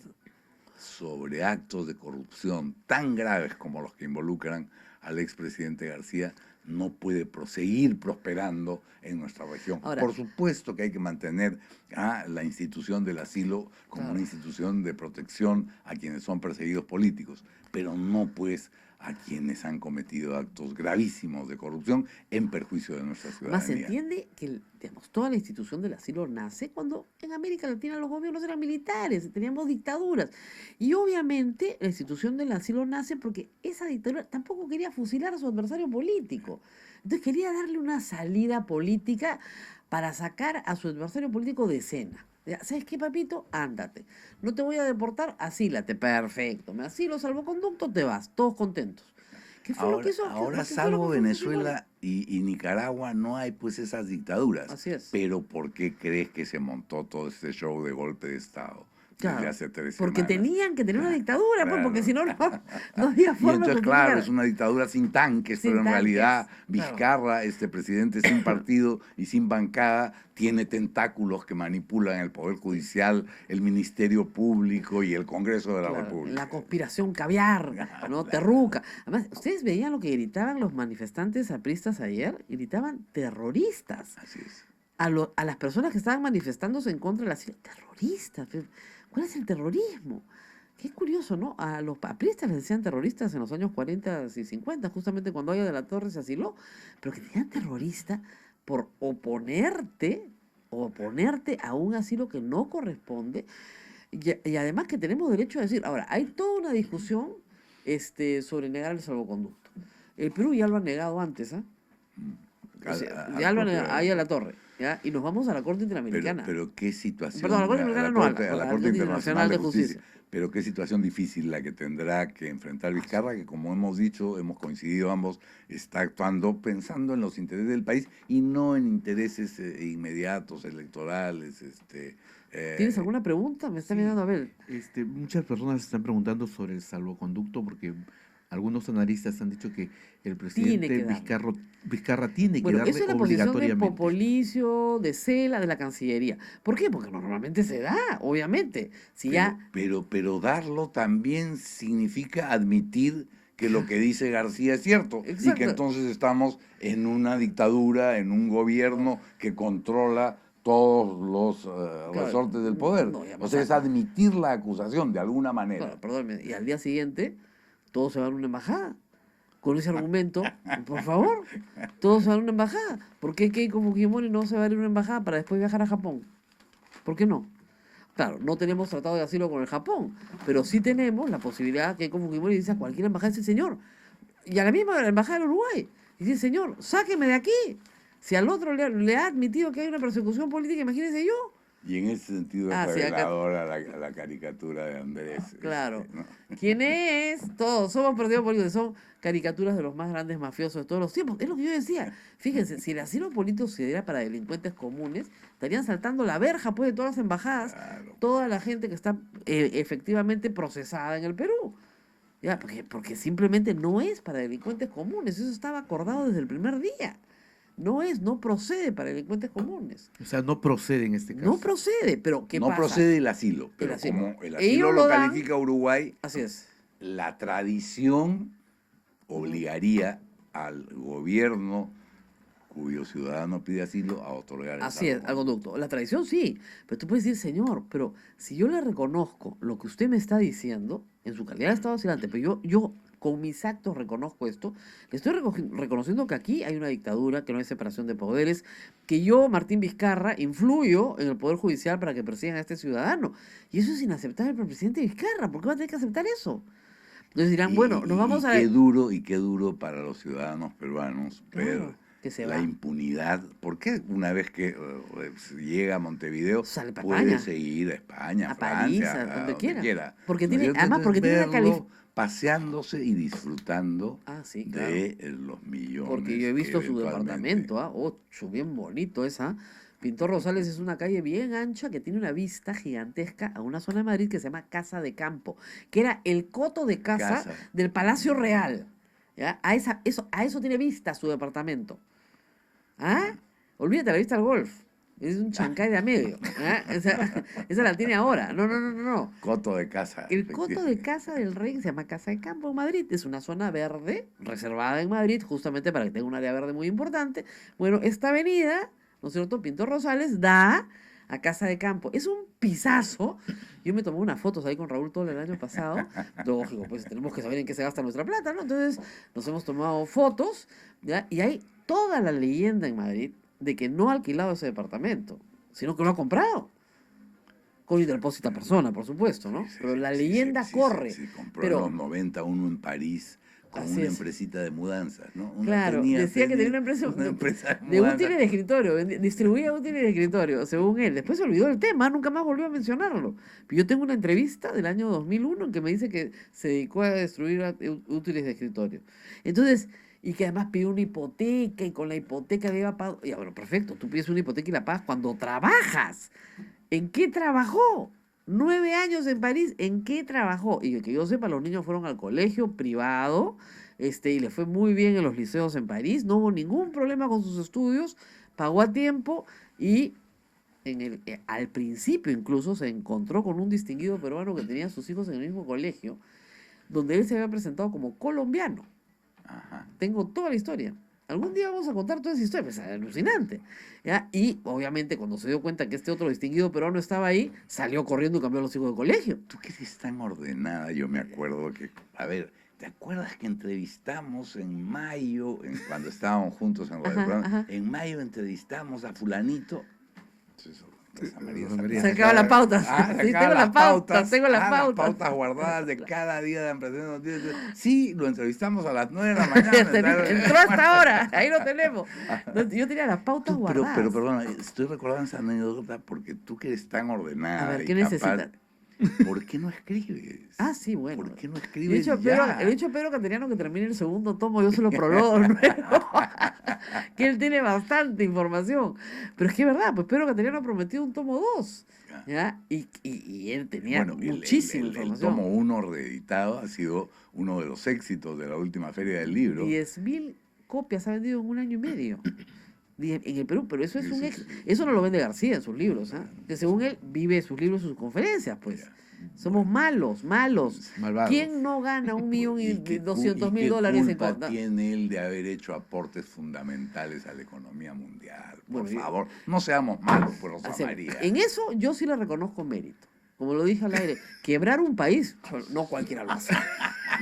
sobre actos de corrupción tan graves como los que involucran al expresidente García no puede proseguir prosperando en nuestra región. Ahora, por supuesto que hay que mantener a la institución del asilo como claro, una institución de protección a quienes son perseguidos políticos, pero no pues a quienes han cometido actos gravísimos de corrupción en perjuicio de nuestra ciudadanía. más se entiende que, digamos, toda la institución del asilo nace cuando en América Latina los gobiernos eran militares, teníamos dictaduras. Y obviamente la institución del asilo nace porque esa dictadura tampoco quería fusilar a su adversario político. Entonces quería darle una salida política para sacar a su adversario político de escena. Ya, ¿sabes qué, papito? Ándate. No te voy a deportar, asílate. Perfecto. Me asilo, salvoconducto, te vas. Todos contentos. ¿Qué fue lo que hizo? Ahora, ¿Qué fue lo salvo que fue Venezuela y Nicaragua, no hay pues esas dictaduras. Así es. Pero ¿por qué crees que se montó todo este show de golpe de Estado? Claro, Desde hace 3 porque semanas. tenían que tener una dictadura, pues, Claro. porque si no, no había Y forma entonces, de claro, funcionar. es una dictadura sin tanques, Sin pero en tanques, realidad claro. Vizcarra, este presidente sin partido y sin bancada, tiene tentáculos que manipulan el Poder Judicial, el Ministerio Público y el Congreso de la Claro, República. la conspiración caviar, ¿no? Terruca. Además, ¿ustedes veían lo que gritaban los manifestantes apristas ayer? Gritaban terroristas. Así es. A las personas que estaban manifestándose en contra de la Sila. Terroristas. ¿Cuál es el terrorismo? Qué curioso, ¿no? A los apristas les decían terroristas en los años 40 y 50, justamente cuando Aya de la Torre se asiló, pero que te digan terrorista por oponerte a un asilo que no corresponde, y además que tenemos derecho a decir. Ahora, hay toda una discusión sobre negar el salvoconducto. El Perú ya lo ha negado antes, ¿ah? O sea, ya lo ha negado, ahí a la Torre, ¿ya? Y nos vamos a la Corte Interamericana. Pero qué situación. Perdón, a la Corte Interamericana no, a la Corte Internacional de Justicia. Pero qué situación difícil la que tendrá que enfrentar Vizcarra, que como hemos dicho, hemos coincidido ambos, está actuando pensando en los intereses del país y no en intereses inmediatos, electorales. ¿Tienes alguna pregunta? Me está Sí. mirando a ver. Muchas personas están preguntando sobre el salvoconducto porque algunos analistas han dicho que el presidente que darlo. Vizcarra tiene que Bueno, darle eso es la posición de obligatoriamente. Popolicio, de Cela, de la Cancillería. ¿Por qué? Porque normalmente se da, obviamente. Si ya... Pero darlo también significa admitir que lo que dice García es cierto y Exacto. que entonces estamos en una dictadura, en un gobierno que controla todos los resortes del poder. No, ya O sea, es pasaste. admitir la acusación de alguna manera. Bueno, perdónme, y al día siguiente, todos se van a una embajada. Con ese argumento, por favor, todos se van a una embajada. ¿Por qué Keiko Fujimori no se va a ir a una embajada para después viajar a Japón? ¿Por qué no? Claro, no tenemos tratado de asilo con el Japón, pero sí tenemos la posibilidad que Keiko Fujimori dice a cualquier embajada, dice, señor, y a la misma embajada del Uruguay, dice, señor, sáqueme de aquí. Si al otro le ha admitido que hay una persecución política, imagínese yo. Y en ese sentido es Sí, acá- reveladora la caricatura de Andrés. Claro. ¿no? ¿Quién es? Todos somos partidos políticos, son caricaturas de los más grandes mafiosos de todos los tiempos. Es lo que yo decía. Fíjense, si el asilo político se diera para delincuentes comunes, estarían saltando la verja pues, de todas las embajadas, Claro. toda la gente que está efectivamente procesada en el Perú. Ya, porque simplemente no es para delincuentes comunes. Eso estaba acordado desde el primer día. No procede para delincuentes comunes. O sea, no procede en este caso. No procede, pero ¿qué No pasa? procede el asilo, pero asilo. como el Ellos asilo lo lo dan- califica Uruguay, Así es. la tradición obligaría al gobierno cuyo ciudadano pide asilo a otorgar el Así es, al salvoconducto. conducto. La tradición sí, pero tú puedes decir, señor, pero si yo le reconozco lo que usted me está diciendo, en su calidad de Estado asilante, pero yo con mis actos reconozco esto, le estoy reconociendo que aquí hay una dictadura, que no hay separación de poderes, que yo, Martín Vizcarra, influyo en el Poder Judicial para que persigan a este ciudadano. Y eso es inaceptable para el presidente Vizcarra. ¿Por qué va a tener que aceptar eso? Entonces dirán, bueno, nos vamos a... Qué duro para los ciudadanos peruanos ver Claro, que se la va. impunidad. Porque una vez que llega a Montevideo, Sale para puede España. seguir a España, A Francia, París, a donde quiera. quiera. Porque ¿No es tiene- cierto? además, porque Entonces, tiene una verlo paseándose y disfrutando Ah, sí, claro. de los millones. Porque yo he visto que su eventualmente- departamento, ocho, bien bonito esa. Pintor Rosales es una calle bien ancha que tiene una vista gigantesca a una zona de Madrid que se llama Casa de Campo, que era el coto de casa Casa. del Palacio Real. ¿Ya? A eso tiene vista su departamento. ¿Ah? Olvídate la vista al golf. Es un chancay de a medio. Esa la tiene ahora. No. Coto de casa. El coto de Casa del Rey, que se llama Casa de Campo en Madrid, es una zona verde reservada en Madrid, justamente para que tenga un área verde muy importante. Bueno, esta avenida, ¿no es cierto? Pintor Rosales da a Casa de Campo. Es un pisazo. Yo me tomé unas fotos ahí con Raúl Tola el año pasado. Lógico, pues tenemos que saber en qué se gasta nuestra plata, ¿no? Entonces nos hemos tomado fotos, ¿ya? Y hay toda la leyenda en Madrid de que no ha alquilado ese departamento, sino que lo ha comprado. Con interpósita persona, por supuesto, ¿no? Pero la leyenda corre. Sí, compró Pero, en los 90 uno en París con así una es. empresita de mudanzas, ¿no? Claro, decía que tenía una empresa una empresa de mudanzas. útiles de escritorio, distribuía útiles de escritorio, según él. Después se olvidó del tema, nunca más volvió a mencionarlo. Yo tengo una entrevista del año 2001 en que me dice que se dedicó a destruir útiles de escritorio. Entonces, y que además pidió una hipoteca y con la hipoteca le iba pagado. Ya, bueno, perfecto, tú pides una hipoteca y la pagas cuando trabajas. ¿En qué trabajó? 9 años en París, ¿en qué trabajó? Y que yo sepa, los niños fueron al colegio privado, y le fue muy bien en los liceos en París, no hubo ningún problema con sus estudios, pagó a tiempo y al principio incluso se encontró con un distinguido peruano que tenía a sus hijos en el mismo colegio, donde él se había presentado como colombiano. Ajá. Tengo toda la historia. Algún día vamos a contar toda esa historia, pues, es alucinante. ¿Ya? Y obviamente cuando se dio cuenta que este otro distinguido peruano estaba ahí, salió corriendo y cambió a los hijos de colegio. Tú que eres tan ordenada, yo me acuerdo que, a ver, ¿te acuerdas que entrevistamos en mayo, cuando estábamos juntos en Radio Programa? Ajá. En mayo entrevistamos a fulanito. Rosa María Se acaba la pauta. Sí, tengo la pauta, tengo la Las pauta. pautas guardadas de cada día de Emprendedores Noticias. Sí, lo entrevistamos a las 9 de la mañana. Entró hasta ahora, ahí lo tenemos. Yo tenía las pautas guardadas. Pero perdona, estoy recordando esa anécdota porque tú que eres tan ordenada. A ver, y ¿qué capaz, necesitas? ¿por qué no escribes? Ah, sí, bueno. ¿Por qué no Le he escribes dicho a ya? Pedro Cateriano que termine el segundo tomo, yo se lo prologo de nuevo. Que él tiene bastante información. Pero es que es verdad, pues Pedro Cateriano prometió un tomo 2. ¿Ya? Y él tenía Bueno, muchísima el información. tomo 1 reeditado ha sido uno de los éxitos de la última feria del libro. 10.000 copias ha vendido en 1 año y medio. En el Perú, pero eso es Sí, un sí, ex, sí. eso no lo vende García en sus libros, ¿ah? Que según él vive sus libros y sus conferencias, pues. Somos malos. Malvados. ¿Quién no gana 1.200.000 ¿Qué dólares en culpa tiene él de haber hecho aportes fundamentales a la economía mundial? Por Bueno, favor, no seamos malos, por Rosa O sea, María. en eso yo sí le reconozco mérito. Como lo dije al aire, quebrar un país, no cualquiera lo hace.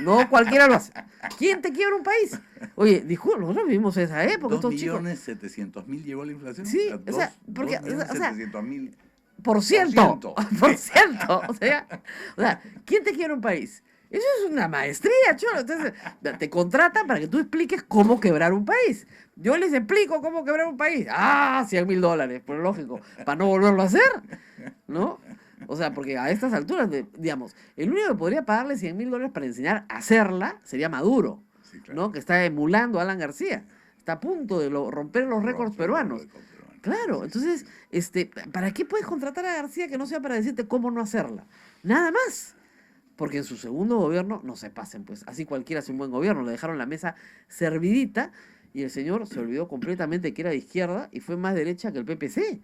No cualquiera lo hace. ¿Quién te quiebra un país? Oye, disculpa, nosotros vivimos esa época, estos chicos. 2.700.000 llegó la inflación. Sí, o sea, porque, o sea, 2.700.000. Por ciento. Por ciento. O sea, ¿quién te quiere un país? Eso es una maestría, chulo. Entonces, te contratan para que tú expliques cómo quebrar un país. Yo les explico cómo quebrar un país. Ah, 100.000 dólares, pues lógico, para no volverlo a hacer, ¿no? O sea, porque a estas alturas, digamos, el único que podría pagarle 100.000 dólares para enseñar a hacerla sería Maduro, Sí, claro. ¿no? Que está emulando a Alan García. Está a punto de romper los récords peruanos. Claro, entonces, ¿para qué puedes contratar a García que no sea para decirte cómo no hacerla? Nada más. Porque en su segundo gobierno, no se pasen, pues. Así cualquiera hace un buen gobierno. Le dejaron la mesa servidita y el señor se olvidó completamente que era de izquierda y fue más derecha que el PPC.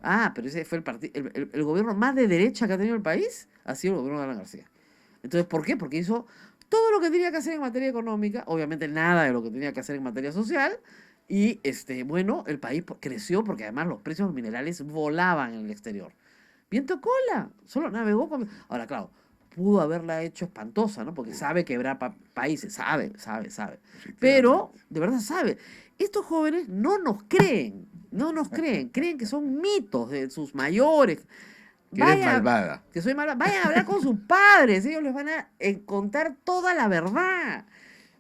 Ah, pero ese fue el gobierno más de derecha que ha tenido el país, ha sido el gobierno de Alan García. Entonces, ¿por qué? Porque hizo todo lo que tenía que hacer en materia económica, obviamente nada de lo que tenía que hacer en materia social. Y bueno, el país creció porque además los precios minerales volaban en el exterior. Viento cola, solo navegó con... Ahora, claro, pudo haberla hecho espantosa, ¿no? Porque sabe quebrar países, sabe. Pero, de verdad sabe. Estos jóvenes no nos creen, creen que son mitos de sus mayores. Que eres malvada. Que soy malvada. Vayan a hablar con sus padres, ellos les van a contar toda la verdad.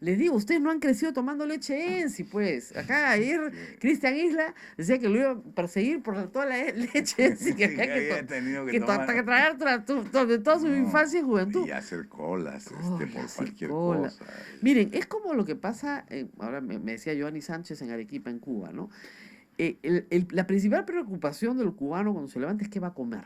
Les digo, ustedes no han crecido tomando leche Ensi, pues. Acá ayer Cristian Isla decía que lo iba a perseguir por toda la leche Ensi que había que tragar de toda su infancia y juventud. Y hacer colas por hacer cualquier cola. cosa. Miren, es como lo que pasa, ahora me decía Giovanni Sánchez en Arequipa, en Cuba, ¿no? La principal preocupación del cubano cuando se levanta es qué va a comer.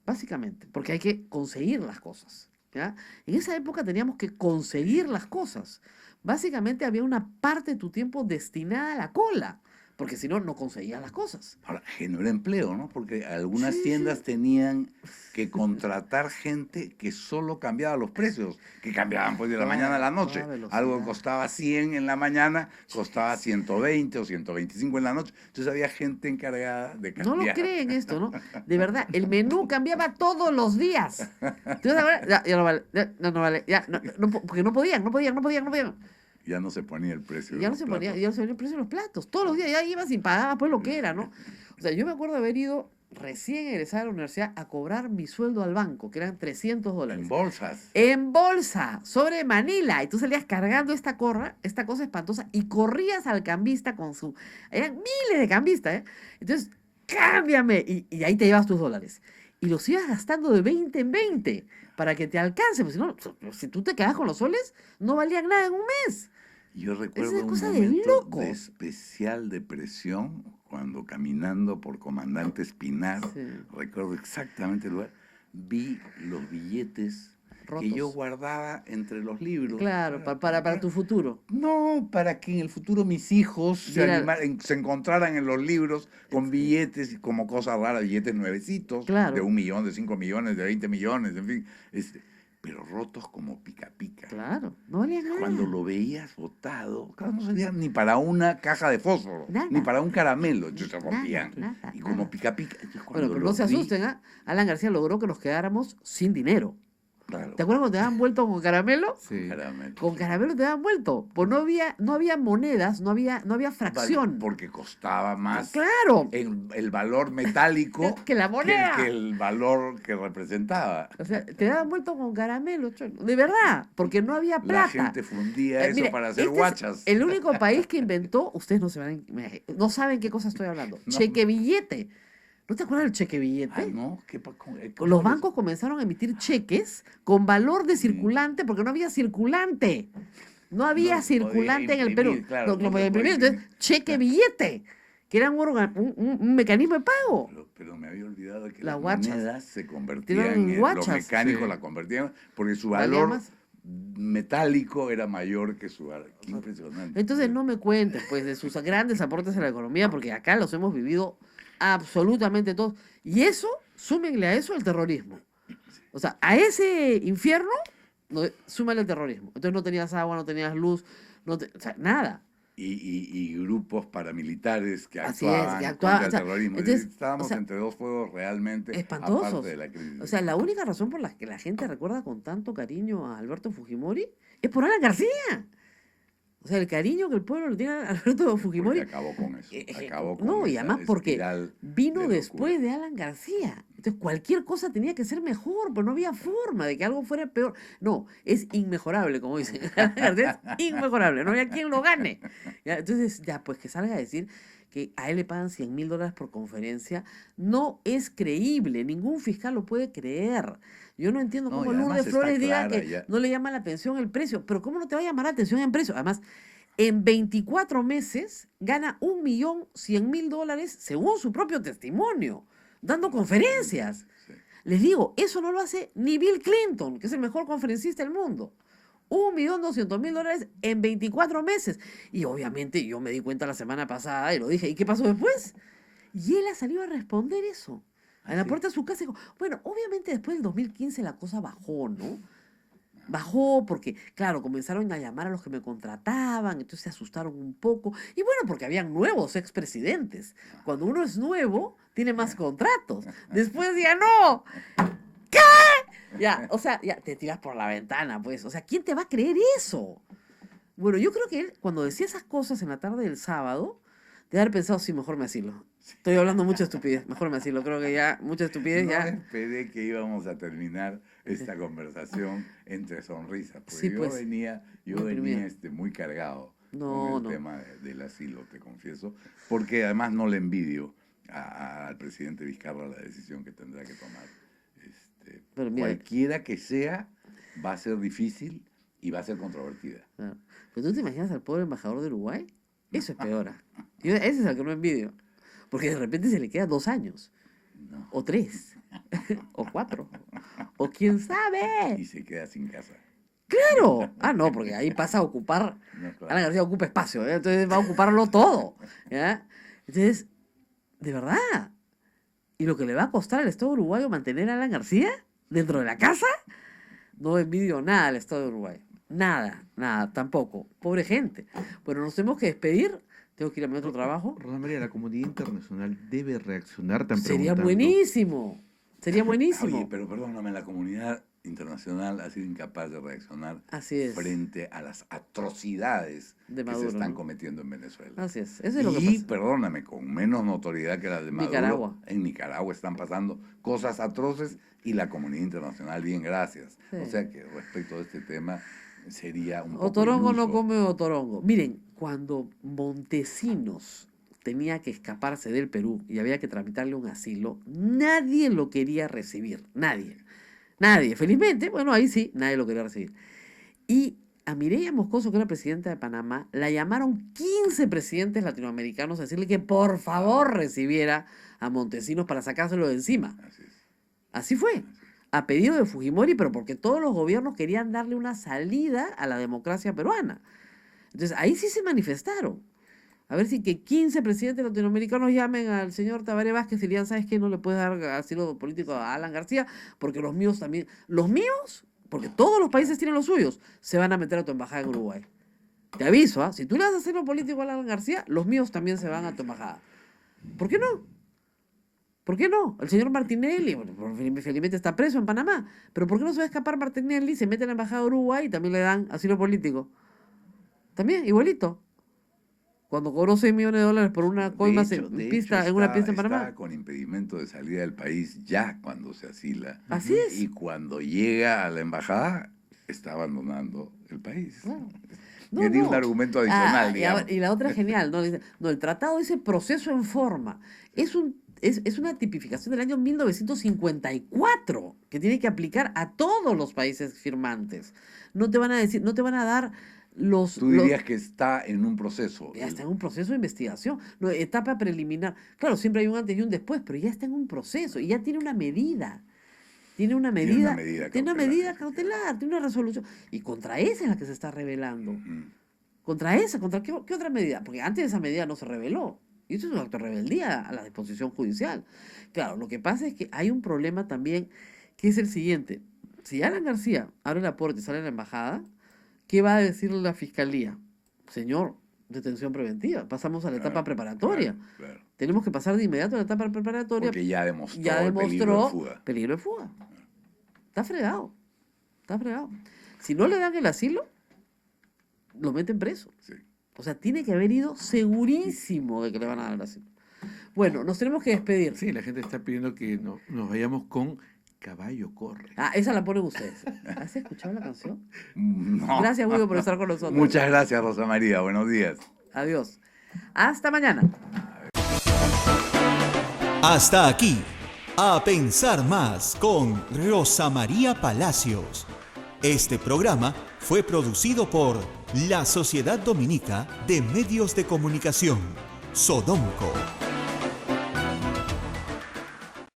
Básicamente, porque hay que conseguir las cosas. ¿Ya? En esa época teníamos que conseguir las cosas. Básicamente había una parte de tu tiempo destinada a la cola porque si no, no conseguían las cosas. Ahora, generó empleo, ¿no? Porque algunas Sí, tiendas sí. tenían que contratar gente que solo cambiaba los precios, que cambiaban pues de la mañana a la noche. Toda velocidad. Algo que costaba 100 en la mañana, costaba 120 o 125 en la noche. Entonces había gente encargada de No cambiar. lo creen esto, ¿no? De verdad, el menú cambiaba todos los días. Entonces ahora, ya no vale, no vale, porque no podían. Ya no se ponía el precio. de Ya no los se ponía, platos. ya no se ponía el precio de los platos. Todos los días ya ibas y pagabas pues lo que era, ¿no? O sea, yo me acuerdo de haber ido recién egresada a la universidad a cobrar mi sueldo al banco, que eran $300. En bolsas. En bolsa, sobre Manila. Y tú salías cargando esta cosa espantosa, y corrías al cambista con su... Eran miles de cambistas, ¿eh? Entonces, cámbiame. Y ahí te llevas tus dólares. Y los ibas gastando de 20 en 20 para que te alcance. Porque si no, si tú te quedas con los soles, no valían nada en un mes. Yo Esa recuerdo es un cosa de momento loco. de especial depresión cuando caminando por Comandante Espinar, Sí. recuerdo exactamente el lugar, vi los billetes Rotos. que yo guardaba entre los libros. Claro, para tu futuro. No, para que en el futuro mis hijos Mira- se encontraran en los libros con billetes y como cosas raras, billetes nuevecitos, Claro. de 1 millón, de 5 millones, de 20 millones, en fin, pero rotos como pica pica. Claro, no valían nada. Cuando lo veías botado, claro, no servía ni para una caja de fósforo, Nada. ni para un caramelo, entonces se Nada, rompían. nada, Y como nada. pica pica. Entonces, Bueno, cuando pero no los se vi, asusten, ¿ah? Alan García logró que nos quedáramos sin dinero. claro, ¿Te acuerdas cuando te daban vuelto con caramelo? Sí. caramelo. Con caramelo te daban vuelto. Pues no había monedas, no había fracción. Porque costaba más Claro. el valor metálico Que la moneda. que el valor que representaba. O sea, te daban vuelto con caramelo, cholo. De verdad, porque no había La plata. gente fundía eso Mire, para hacer este es guachas. el único país que inventó, ustedes no saben qué cosa estoy hablando. No. Cheque billete. ¿No te acuerdas del cheque billete? Ah, ¿no? ¿Cómo Los les- bancos comenzaron a emitir cheques con valor de circulante porque no había circulante. No había No se podía circulante en el Perú. imprimir, claro, no, no lo se podía podía imprimir. Entonces, imprimir. cheque billete, que era un mecanismo de pago. Pero me había olvidado que Las las guachas. monedas se Eran convertían en... Los guachas. mecánicos Sí. la convertían porque su Valía valor más. metálico era mayor que su valor. Qué impresionante. Entonces no me cuentes pues de sus grandes aportes a la economía, porque acá los hemos vivido absolutamente todos. Y eso, súmenle a eso el terrorismo. O sea, a ese infierno, súmale el terrorismo. Entonces no tenías agua, no tenías luz, o sea, nada. Y grupos paramilitares que Así es, actuaban que actuaban, contra el o sea, terrorismo. entonces, Estábamos o sea, entre dos fuegos realmente espantosos. aparte de la crisis. O sea, la única razón por la que la gente recuerda con tanto cariño a Alberto Fujimori es por Alan García. O sea, el cariño que el pueblo le tiene a Alberto Fujimori. Porque acabó con eso. Acabó con No, y esa además porque espiral vino de después locura. de Alan García. Entonces cualquier cosa tenía que ser mejor, pero no había forma de que algo fuera peor. No, es inmejorable, como dicen. Alan García es inmejorable, no había quien lo gane. Ya, entonces, ya, pues que salga a decir que a él le pagan $100.000 por conferencia, no es creíble, ningún fiscal lo puede creer. Yo no entiendo No, cómo y además Lourdes está Flores diga clara que ya. no le llama la atención el precio, pero ¿cómo no te va a llamar la atención el precio? Además, en 24 meses gana $1.100.000 según su propio testimonio, dando conferencias. Sí. Les digo, eso no lo hace ni Bill Clinton, que es el mejor conferencista del mundo. $1.200.000 en 24 meses. Y obviamente yo me di cuenta la semana pasada y lo dije, ¿y qué pasó después? Y él ha salido a responder eso. A la ¿Ah, sí? puerta de su casa dijo, bueno, obviamente después del 2015 la cosa bajó, ¿no? Bajó porque, claro, comenzaron a llamar a los que me contrataban, entonces se asustaron un poco. Y bueno, porque habían nuevos expresidentes. Cuando uno es nuevo, tiene más contratos. Después ya no. ¿Qué? Ya, o sea, ya te tiras por la ventana, pues. O sea, ¿quién te va a creer eso? Bueno, yo creo que él, cuando decía esas cosas en la tarde del sábado, de haber pensado, sí, mejor me asilo. Estoy hablando mucha estupidez, mejor me asilo. Creo que ya, mucha estupidez, No ya. esperé que íbamos a terminar esta conversación entre sonrisas, porque Sí, pues, yo muy venía deprimido. muy cargado No, con el no. tema del asilo, te confieso, porque además no le envidio al presidente Vizcarra la decisión que tendrá que tomar. Pero mira, Cualquiera que sea, va a ser difícil y va a ser controvertida. claro. Pero tú te imaginas al pobre embajador de Uruguay, eso es peor. Ese es al que no envidio. Porque de repente se le queda 2 años, No. o 3, o 4, o quién sabe. Y se queda sin casa. Claro. Ah, no, porque ahí pasa a ocupar, No, claro. Alan García ocupa espacio, ¿eh? Entonces va a ocuparlo todo. ¿Ya? Entonces, de verdad. ¿Y lo que le va a costar al Estado uruguayo mantener a Alan García dentro de la casa? No envidio nada al Estado de Uruguay. Nada, tampoco. Pobre gente. Bueno, nos tenemos que despedir. Tengo que ir a mi otro trabajo. Rosa María, la comunidad internacional debe reaccionar tan Sería preguntando. buenísimo. Sería buenísimo. Oye, pero perdóname, la comunidad internacional ha sido incapaz de reaccionar Así es. frente a las atrocidades De que Maduro, se están ¿no? cometiendo en Venezuela. Así es. Eso es lo que Y, pasa. perdóname, con menos notoriedad que la de Maduro, Nicaragua. en Nicaragua están pasando cosas atroces y la comunidad internacional, bien, gracias. Sí. O sea que respecto a este tema sería un poco Otorongo no iluso. come otorongo. Miren, cuando Montesinos tenía que escaparse del Perú y había que tramitarle un asilo, nadie lo quería recibir. Nadie. Felizmente, bueno, ahí sí, nadie lo quería recibir. Y a Mireya Moscoso, que era presidenta de Panamá, la llamaron 15 presidentes latinoamericanos a decirle que por favor recibiera a Montesinos para sacárselo de encima. Así es. Así fue. A pedido de Fujimori, pero porque todos los gobiernos querían darle una salida a la democracia peruana. Entonces, ahí sí se manifestaron. A ver si que 15 presidentes latinoamericanos llamen al señor Tabaré Vázquez y le digan, ¿sabes qué? No le puedes dar asilo político a Alan García, porque los míos también... Los míos, porque todos los países tienen los suyos, se van a meter a tu embajada en Uruguay. Te aviso, ¿ah? Si tú le das asilo político a Alan García, los míos también se van a tu embajada. ¿Por qué no? ¿Por qué no? El señor Martinelli, bueno, felizmente está preso en Panamá, pero ¿por qué no se va a escapar Martinelli, se mete en la embajada de Uruguay y también le dan asilo político? También, igualito. Cuando cobró $6 millones por una coima en una pista en Panamá. Está con impedimento de salida del país ya cuando se asila. Así es. Y cuando llega a la embajada, está abandonando el país. Claro. Que tiene un argumento adicional, digamos. Y la otra es genial, ¿no? Dice, no, el tratado dice proceso en forma. Es una tipificación del año 1954 que tiene que aplicar a todos los países firmantes. No te van a decir, no te van a dar los... Tú dirías que está en un proceso. Ya está en un proceso de investigación. No, etapa preliminar. Claro, siempre hay un antes y un después, pero ya está en un proceso y ya tiene una medida. Tiene una medida cautelar, tiene una resolución. Y contra esa es la que se está rebelando. ¿Contra esa? ¿Contra qué otra medida? Porque antes esa medida no se rebeló. Y eso es un acto de rebeldía a la disposición judicial. Claro, lo que pasa es que hay un problema también, que es el siguiente. Si Alan García abre la puerta y sale a la embajada, ¿qué va a decir la fiscalía? Señor, detención preventiva. Pasamos a la etapa preparatoria. Claro. Tenemos que pasar de inmediato a la etapa preparatoria. Porque ya demostró, peligro de fuga. Está fregado. Si no le dan el asilo, lo meten preso. Sí. O sea, tiene que haber ido segurísimo de que le van a dar el asilo. Bueno, nos tenemos que despedir. Sí, la gente está pidiendo que nos vayamos con Caballo Corre. Ah, esa la ponen ustedes. ¿Has escuchado la canción? No. Gracias, Guido, por estar con nosotros. Muchas gracias, Rosa María. Buenos días. Adiós. Hasta mañana. Hasta aquí, A Pensar Más con Rosa María Palacios. Este programa fue producido por la Sociedad Dominica de Medios de Comunicación, Sodomco.